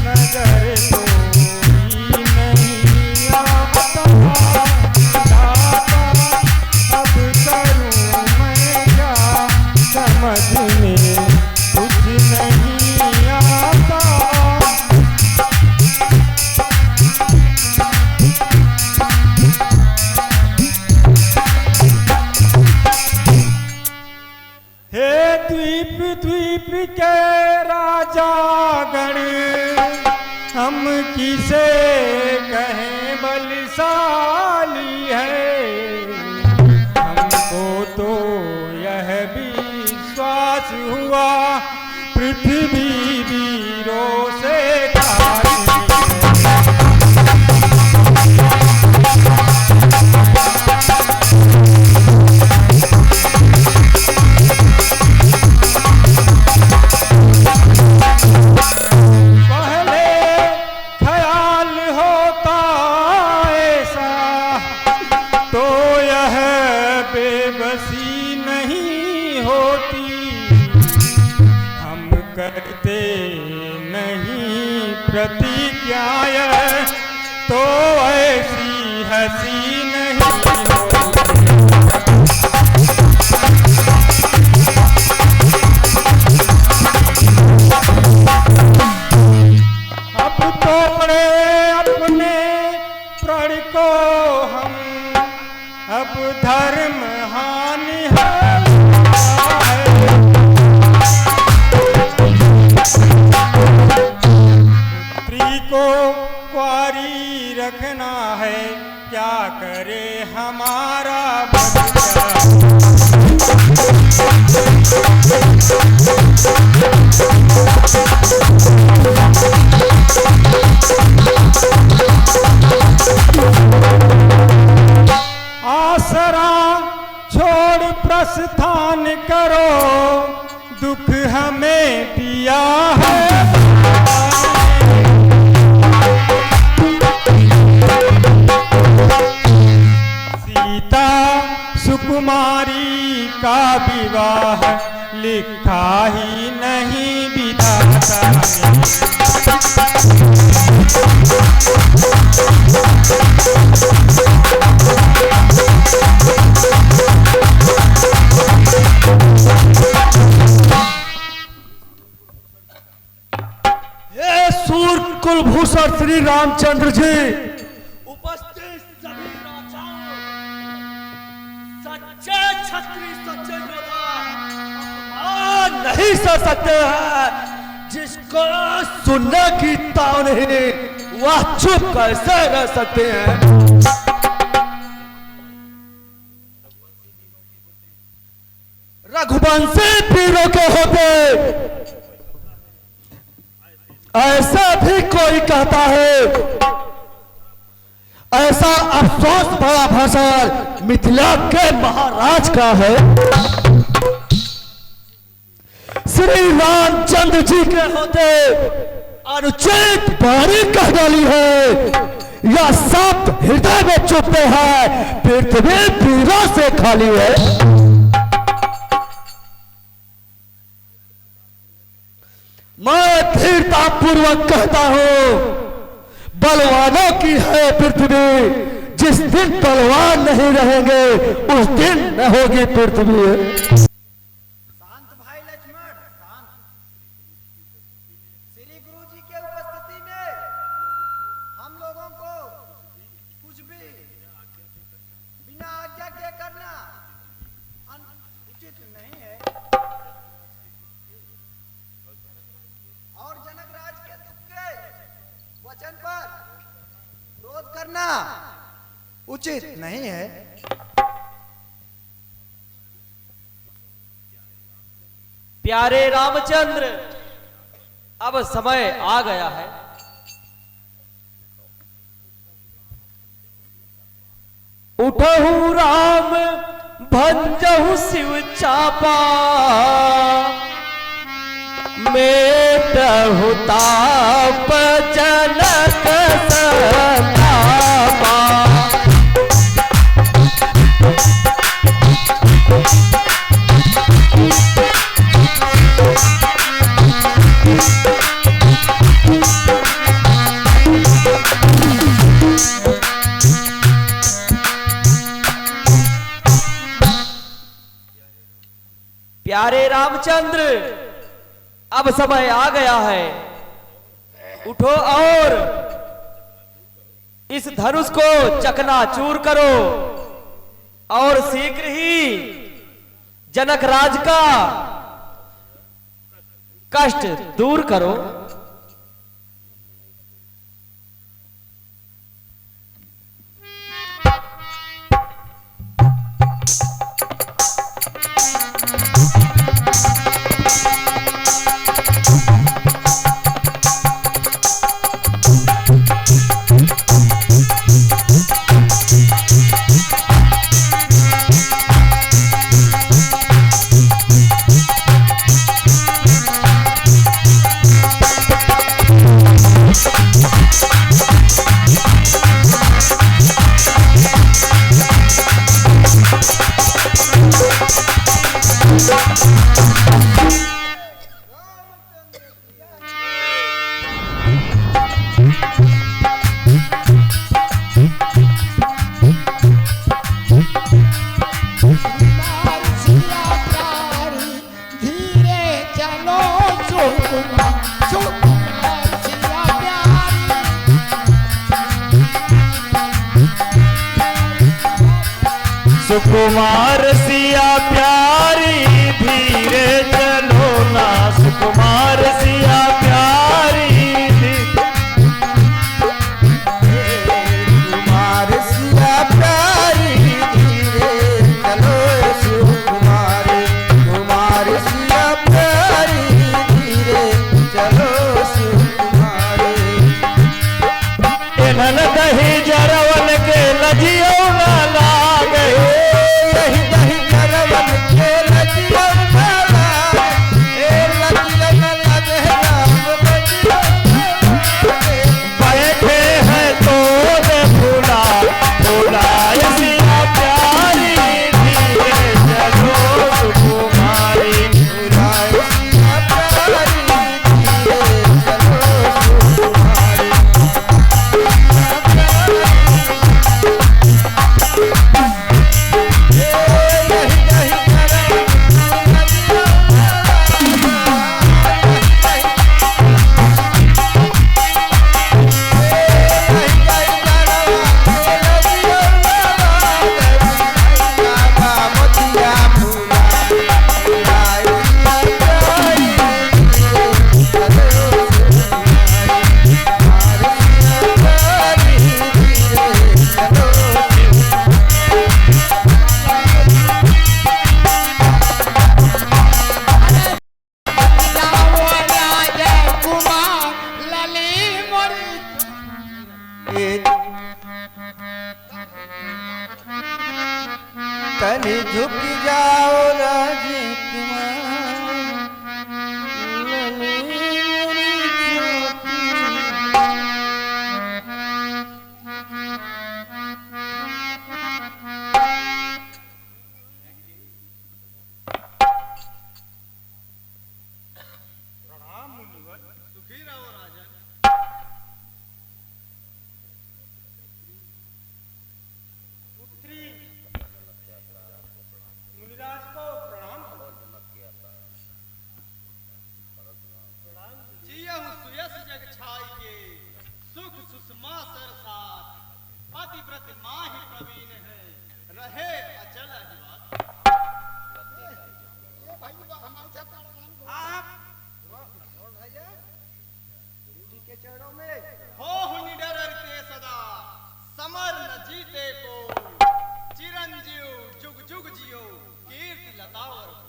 Speaker 1: नजर कोई नहीं आता। अब करूं मैं क्या, समझ में कुछ नहीं आता। हे द्वीप द्वीप के राजा गण, हम किसे कहें बलशाली है। हमको तो यह विश्वास हुआ पृथ्वी वीरों से खाली है। पहले ख्याल होता ऐसा तो यह बेबसी नहीं होती। हम करते नहीं प्रतिज्ञाएं तो ऐसी हंसी नहीं होती। अब तोड़े अपने प्रण को हम, अब धर्म हानि है। पुत्री को कुंवारी रखना है, क्या करे हमारा बच्चा। आसरा छोड़ प्रस्थान करो, दुख हमें दिया है। सीता सुकुमारी का विवाह लिखा ही नहीं विधाता ने।
Speaker 9: हे सूर कुलभूषण श्री रामचंद्र जी,
Speaker 7: उपस्थित सभी राजाओं, सच्चे छत्री सच्चे योद्धा अपमान नहीं सह सकते हैं। जिसको सुनने की ताव नहीं वह चुप कैसे रह सकते हैं। रघुवंशी वीरों के होते ऐसा भी कोई कहता है। ऐसा अफसोस बड़ा भाषण मिथिला के महाराज का है। श्री रामचंद्र जी के होते अनुचित वाणी कह डाली है। यह शब्द हृदय में चुभते हैं, पृथ्वी वीरों से खाली है। मैं धीरता पूर्वक कहता हूं, बलवानों की है पृथ्वी, जिस दिन बलवान नहीं रहेंगे उस दिन न होगी पृथ्वी।
Speaker 3: शांत भाई लक्ष्मण, शांत। श्री गुरु जी के उपस्थिति में हम लोगों को कुछ भी बिना आज्ञा के करना उचित नहीं है, और जनक राज के दुख के वचन पर क्रोध करना उचित नहीं है।
Speaker 10: प्यारे रामचंद्र, अब समय आ गया है।
Speaker 7: उठहु राम भंजहु शिव चापा, मेटहु ताप जनक संतापा।
Speaker 10: प्यारे रामचंद्र, अब समय आ गया है। उठो और इस धनुष को चकनाचूर करो और शीघ्र ही जनक राज का कष्ट दूर करो।
Speaker 1: सुकुमार सिया प्यारी धीरे चलो ना, सुकुमार सिया प्यारी
Speaker 3: कुमार सिया प्यारी धीरे चलो, सुकुमार कुमार सिया प्यारी धीरे चलो, सुकुमार।
Speaker 1: इन्हन दही जरवन के लजियो ना लागे,
Speaker 3: यही दही जरवन के लजियो ना लागे, लजियो ना लागे राम, लजियो ना लागे।
Speaker 1: बैठे हैं तो दे फूला फूलाय सिया प्यारी धीरे चलो सुकुमारी।
Speaker 3: फूलाय सिया प्यारी धीरे चलो, सुकुमारी। कनी झुक जाओ राजकुमार,
Speaker 2: हाँ ही प्रवीण है, रहे अचल अहिवात। आप हो निडर के सदा, समर न जीते को, चिरंजीव जुग जुग जियो, कीर्ति लतावर को।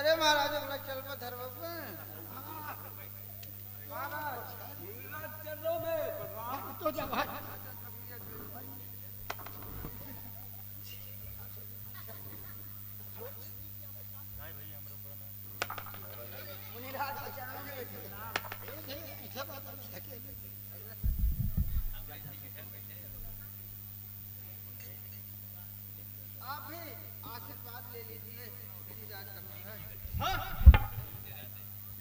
Speaker 3: अरे महाराज अपना चल पर धर्म महाराज
Speaker 5: तो जब
Speaker 3: आप भी आशीर्वाद ले लीजिए।
Speaker 2: हाँ?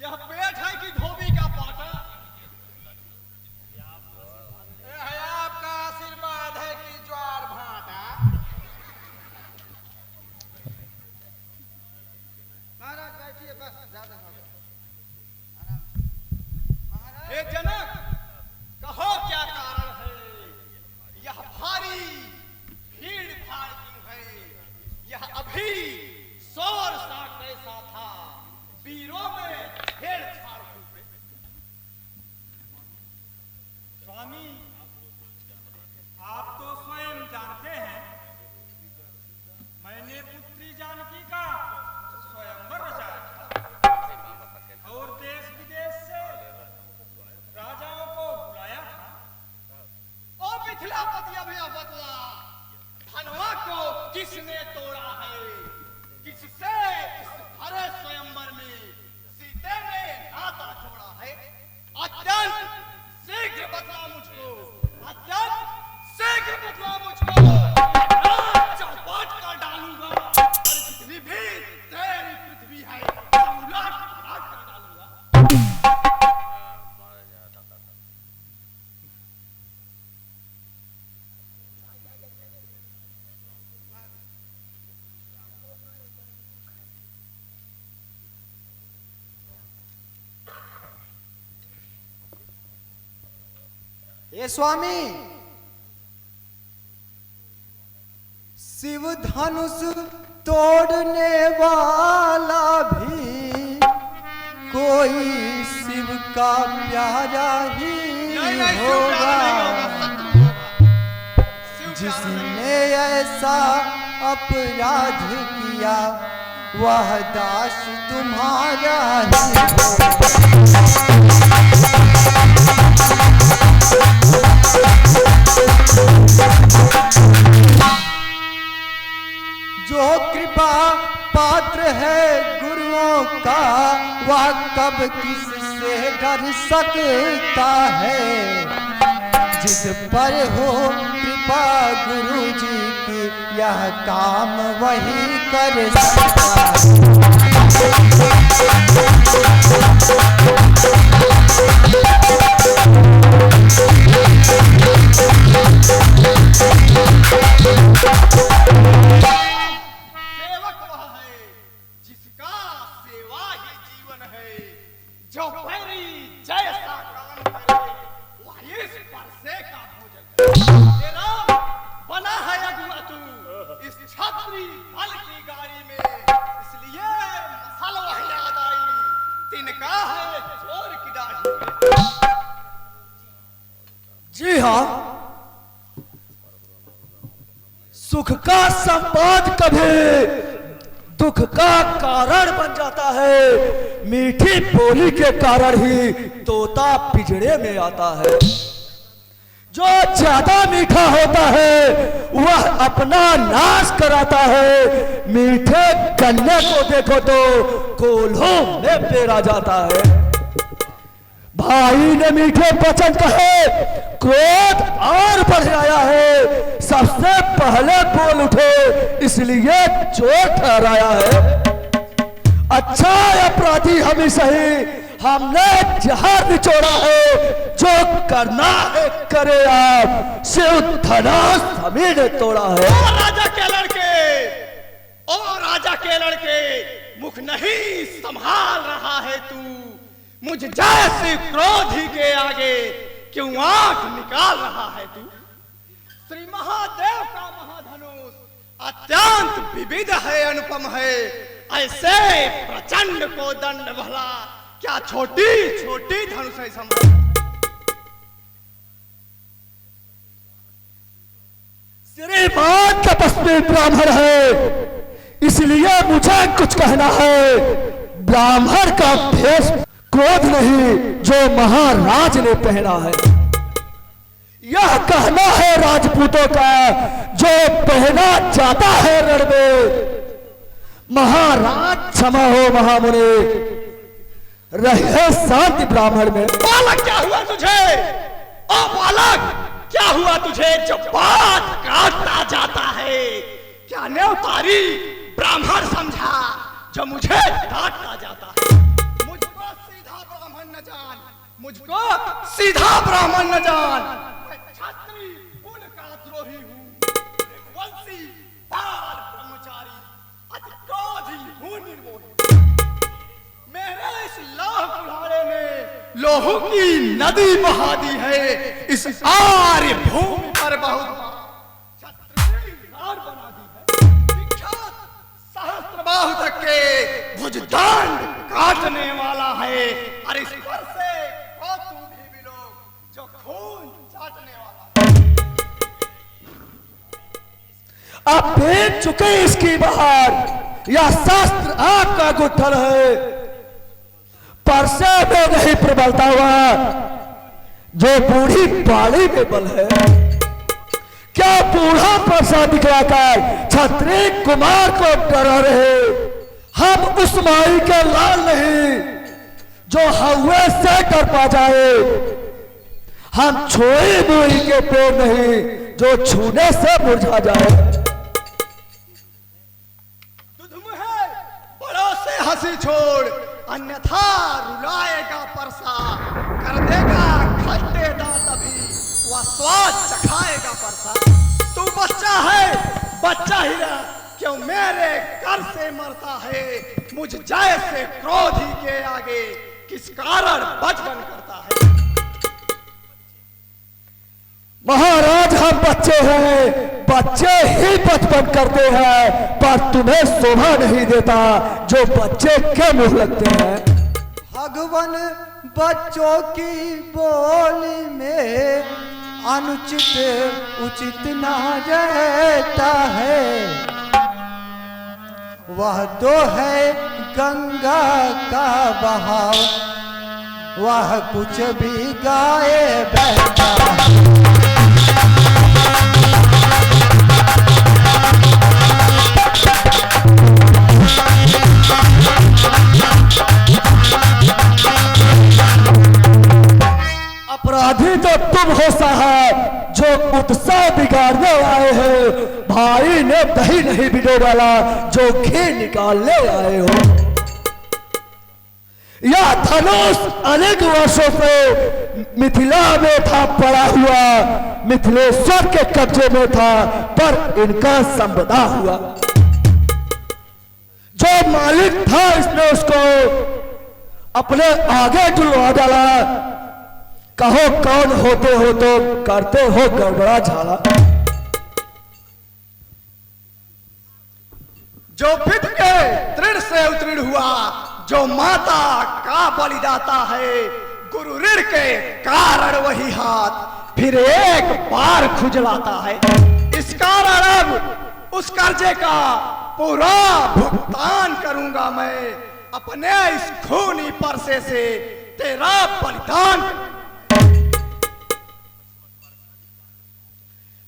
Speaker 2: यह पेट है कि धोबी का पाटा? यह है आपका आशीर्वाद है कि ज्वार भाटा?
Speaker 3: महाराज बैठिए, बस ज्यादा हो गया।
Speaker 2: हे जनक, कहो क्या कारण है? यह भारी भीड़ भाड़ क्यों है? यह अभी शोर सा कैसा था, वीरों में छेड़छाड़ क्यों है?
Speaker 8: स्वामी, आप तो स्वयं जानते हैं, मैंने पुत्री जानकी का स्वयंवर रचाया था और देश विदेश से राजाओं को बुलाया था।
Speaker 2: ओ मिथिलापति अभय बतला, धनवा को किसने तोड़ा है? किससे इस भरे स्वयंवर में सीते ने नाता छोड़ा है? अत्यंत शीघ्र बतला मुझको, अत्यंत शीघ्र बतला मुझको। रात चौपट कर डालूंगा और जितनी भी तेरी पृथ्वी है सब उलट पलट कर डालूंगा।
Speaker 3: ये स्वामी, शिव धनुष तोड़ने वाला भी कोई शिव का प्यारा ही होगा। जिसने ऐसा अपराध किया वह दास तुम्हारा ही जो कृपा पात्र है गुरुओं का, वह कब किससे डर सकता है। जिस पर हो कृपा गुरु जी की, यह काम वही कर सकता है।
Speaker 2: सेवक वह है जिसका सेवा ही जीवन है, जो पैरी जैसा काम करे वही इस परसे का भोजन है। तेरा बना है अगुआ तू इस छत्री फल की गाड़ी में, इसलिए मसल वही याद आई, तिनका है चोर की दाढ़ी में।
Speaker 7: जी हाँ, सुख का संवाद कभी दुख का कारण बन जाता है। मीठी बोली के कारण ही तोता पिंजरे में आता है। जो ज्यादा मीठा होता है वह अपना नाश कराता है। मीठे गन्ने को देखो तो कोल्हों में पेरा जाता है। भाई ने मीठे वचन कहे, क्रोध और बढ़ आया है, सबसे पहले बोल उठे इसलिए चोट ठहराया है। अच्छा अपराधी हम ही सही, हमने जहर निचोड़ा है, जो करना है करे आप, शिव धनुष हमें ने तोड़ा है।
Speaker 2: ओ राजा के लड़के, ओ राजा के लड़के, मुख नहीं संभाल रहा है तू, मुझ जैसे क्रोधी के आगे क्यों आंख निकाल रहा है तू। श्री महादेव का महाधनुष अत्यंत विविध है, अनुपम है, ऐसे प्रचंड को दंड भला क्या छोटी छोटी धनुष है संभाल।
Speaker 7: श्रीमान तपस्वी ब्राह्मण है, इसलिए मुझे कुछ कहना है। ब्राह्मण का भेष क्रोध नहीं जो महाराज ने पहना है, यह कहना है राजपूतों का जो पहना जाता है रण में। महाराज क्षमा हो महामुनि, रहे शांति ब्राह्मण में।
Speaker 2: बालक क्या हुआ तुझे? ओ बालक क्या हुआ तुझे जो बात काटता जाता है? क्या न्योतारी ब्राह्मण समझा जो मुझे डांटता जाता है? मुझको सीधा ब्राह्मण न जान, मुझको सीधा ब्राह्मण न जान, मैं क्षत्रिय कुल का द्रोही हूँ, वंशी बाल ब्रह्मचारी, अति क्रोधी हूँ, निर्मोही। मेरे इस लौह कुल्हाड़े में लोहू की नदी बहा दी है, इस आर्य भूमि पर बहुत क्षत्रिय राज बना दी है। विख्यात सहस्त्रबाहु तक के भुजदंड काटने वाला है, और इस पर से ओ तू भी लोग जो खून चाटने वाला है।
Speaker 7: आप भेज चुके इसकी बहार, यह शास्त्र आपका गुत्थल है, परसे में नहीं प्रबलता हुआ जो बूढ़ी बाड़ी में बल है। क्या बूढ़ा परसा दिखलाकर क्षत्रिय कुमार को डरा रहे? हम उस माई के लाल नहीं जो हवा से डर पा जाए, हम छोई बुई के पेड़ नहीं जो छूने से मुरझा जाए।
Speaker 2: बड़ों से हंसी छोड़, अन्यथा रुलाएगा परसा, कर देगा खट्टे दांत अभी वह स्वाद चखाएगा परसा। तू बच्चा है, बच्चा ही रह, क्यों मेरे कर से मरता है? मुझ जैसे क्रोधी के आगे किस कारण बचपन करता है?
Speaker 7: महाराज हम बच्चे हैं, बच्चे ही बचपन करते हैं, पर तुम्हें शोभा नहीं देता जो बच्चे के मुंह लगते हैं।
Speaker 3: भगवान बच्चों की बोली में अनुचित उचित ना रहता है, वह तो है गंगा का बहाव, वह कुछ भी गाए बहता है।
Speaker 7: अपराधी तो तुम हो साहब जो उत्साह बिगाड़ने आए हो, भाई ने दही नहीं बिगो डाला जो घी निकालने आए हो। यह धनुष अनेक वर्षों से मिथिला में था पड़ा हुआ, मिथिलेश्वर के कब्जे में था, पर इनका संपदा हुआ। जो मालिक था इसने उसको अपने आगे डुलवा डाला। कहो कौन होते हो तो करते हो गड़बड़ा झाला।
Speaker 2: जो पिता के तृण से उत्तीर्ण हुआ, जो माता का बलिदाता है, गुरु ऋण के कारण वही हाथ फिर एक बार खुजलाता है। इस कारण अब उस कर्जे का पूरा भुगतान करूंगा मैं, अपने इस खूनी परसे से तेरा बलिदान।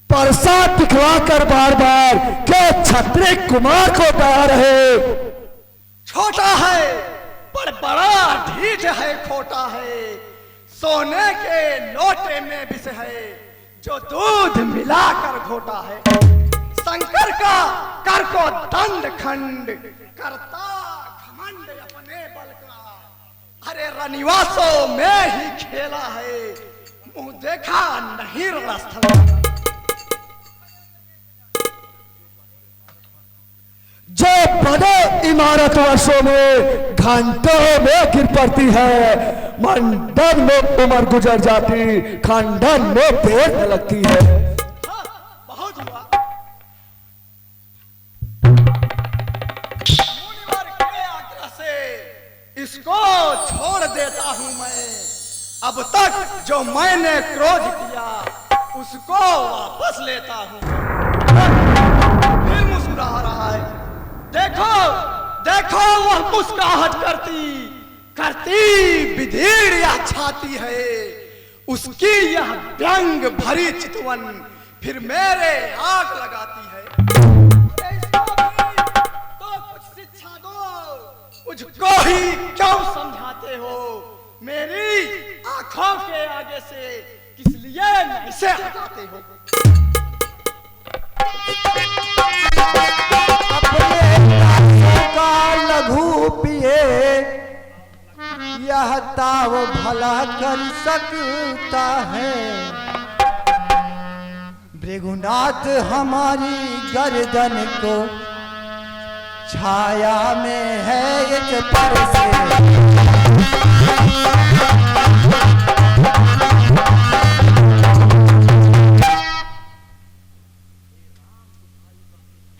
Speaker 7: परसा दिखला कर बार बार के क्षत्रिय कुमार को डरा रहे।
Speaker 2: छोटा है पर बड़ा ढीठ है, खोटा है, सोने के लोटे में विष है जो दूध मिलाकर घोटा है। शंकर का कर को दंड खंड करता घमंड अपने बल का। अरे रनिवासों में ही खेला है, मुंह देखा नहीं रणस्थल।
Speaker 7: जो बड़े इमारत वर्षों में घंटों में गिर पड़ती है, मंडन में उम्र गुजर जाती, खंडन में देर लगती है।
Speaker 2: बहुत हुआ। मुनिवर के आग्रह से इसको छोड़ देता हूं मैं। अब तक जो मैंने क्रोध किया उसको वापस लेता हूं। फिर मुस्कुरा रहा है। देखो देखो वह मुस्कुराहट करती विधीर या छाती है। उसकी यह व्यंग भरी चितवन फिर मेरे आग लगाती है। इसको भी तो कुछ शिक्षा दो, मुझको ही क्यों समझाते हो? मेरी आंखों के आगे से किस लिए ऐसे हटाते हो?
Speaker 3: लघु पिए यह ताव भला कर सकता है। भृगुनाथ हमारी गर्दन को छाया में है एक पर से।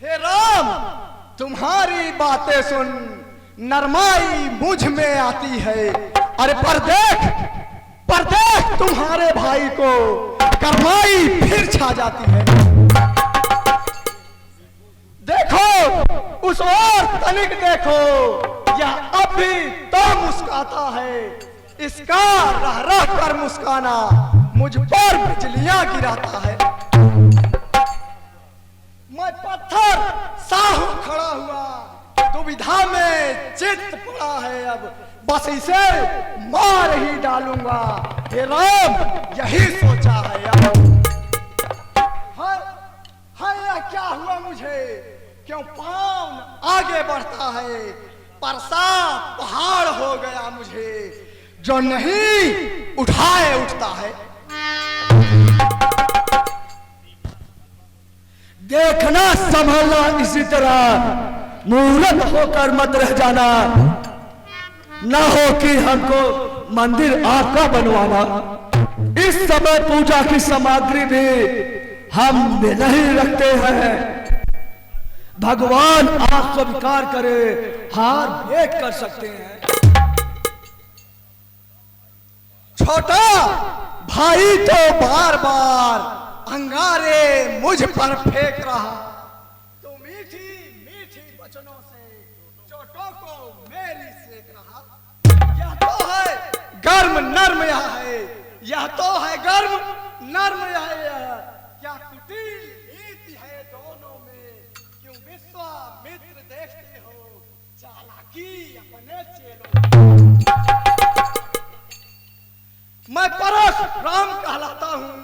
Speaker 2: हे राम, तुम्हारी बातें सुन नरमाई मुझ में आती है। अरे पर देख तुम्हारे भाई को करमाई फिर छा जाती है। देखो उस ओर तनिक देखो, यह अब भी तो मुस्कुराता है। इसका रह रह कर मुस्काना मुझ पर बिजलियां गिराता है। मैं पत्थर साहू खड़ा हुआ, दुविधा में चित्त पड़ा है। अब बस इसे मार ही डालूंगा। हे राम, यही सोचा है। अब हाय क्या हुआ मुझे? क्यों पाँव आगे बढ़ता है? परसा पहाड़ हो गया मुझे, जो नहीं उठाए उठता है।
Speaker 7: देखना संभलना इसी तरह, मूर्ख होकर मत रह जाना। न हो कि हमको मंदिर आपका बनवाना। इस समय पूजा की सामग्री भी हम नहीं रखते हैं। भगवान आप स्वीकार करे, हार भेंट कर सकते हैं।
Speaker 2: छोटा भाई तो बार बार अंगारे मुझ पर फेंक रहा, तो मीठी मीठी वचनों से चोटों को मेरी सेक रहा। यह तो है गर्म नर्म यह है, यह तो है गर्म नर्म यह है। क्या कुटिल नीति है दोनों में, क्यों विश्वामित्र देखते हो चालाकी अपने चेलों। मैं परशुराम कहलाता हूँ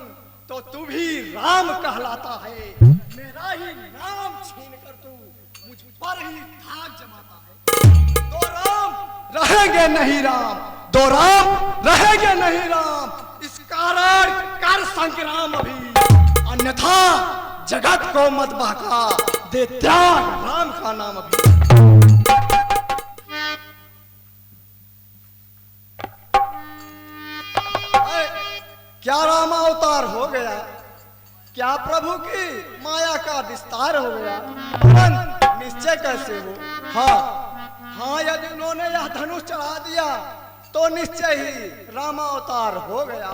Speaker 2: तो तू भी राम कहलाता है। मेरा ही नाम छीन कर तू मुझ पर ही धाक जमाता है। दो राम रहेंगे नहीं राम, दो राम रहेंगे नहीं राम। इस कारण कर संग्राम अभी, अन्यथा जगत को मत बहका दे त्याग राम का नाम अभी। क्या रामावतार हो गया? क्या प्रभु की माया का विस्तार हो गया? तुरंत निश्चय कैसे हो? हाँ, यदि उन्होंने यह धनुष चढ़ा दिया तो निश्चय ही रामावतार हो गया।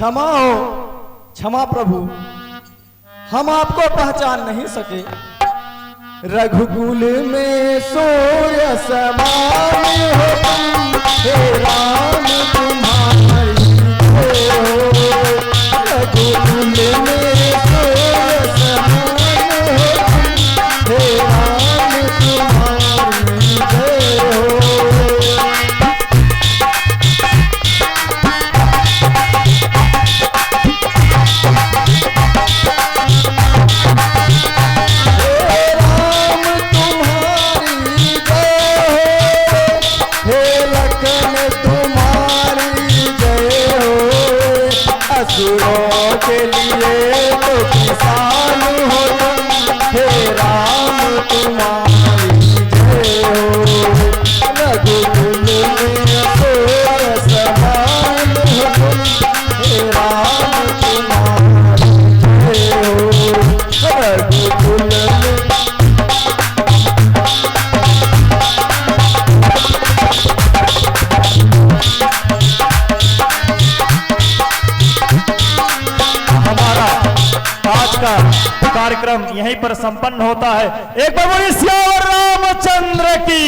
Speaker 7: क्षमा हो, क्षमा प्रभु, हम आपको पहचान नहीं सके। रघुकुल में सूर्य समान हो तुम, हे राम तुम्हारी जय हो। रघुकुल में सूर्य समान हो तुम, हे राम तुम्हारी जय हो। असुरों के लिए तो किसान हो तुम, हे राम तुम्हारी जय हो। रघुकुल में सूर्य समान हो तुम, हे राम तुम्हारी जय हो। रघुकुल में आज का कार्यक्रम यहीं पर संपन्न होता है। एक बार बोलिए सियावर रामचंद्र की।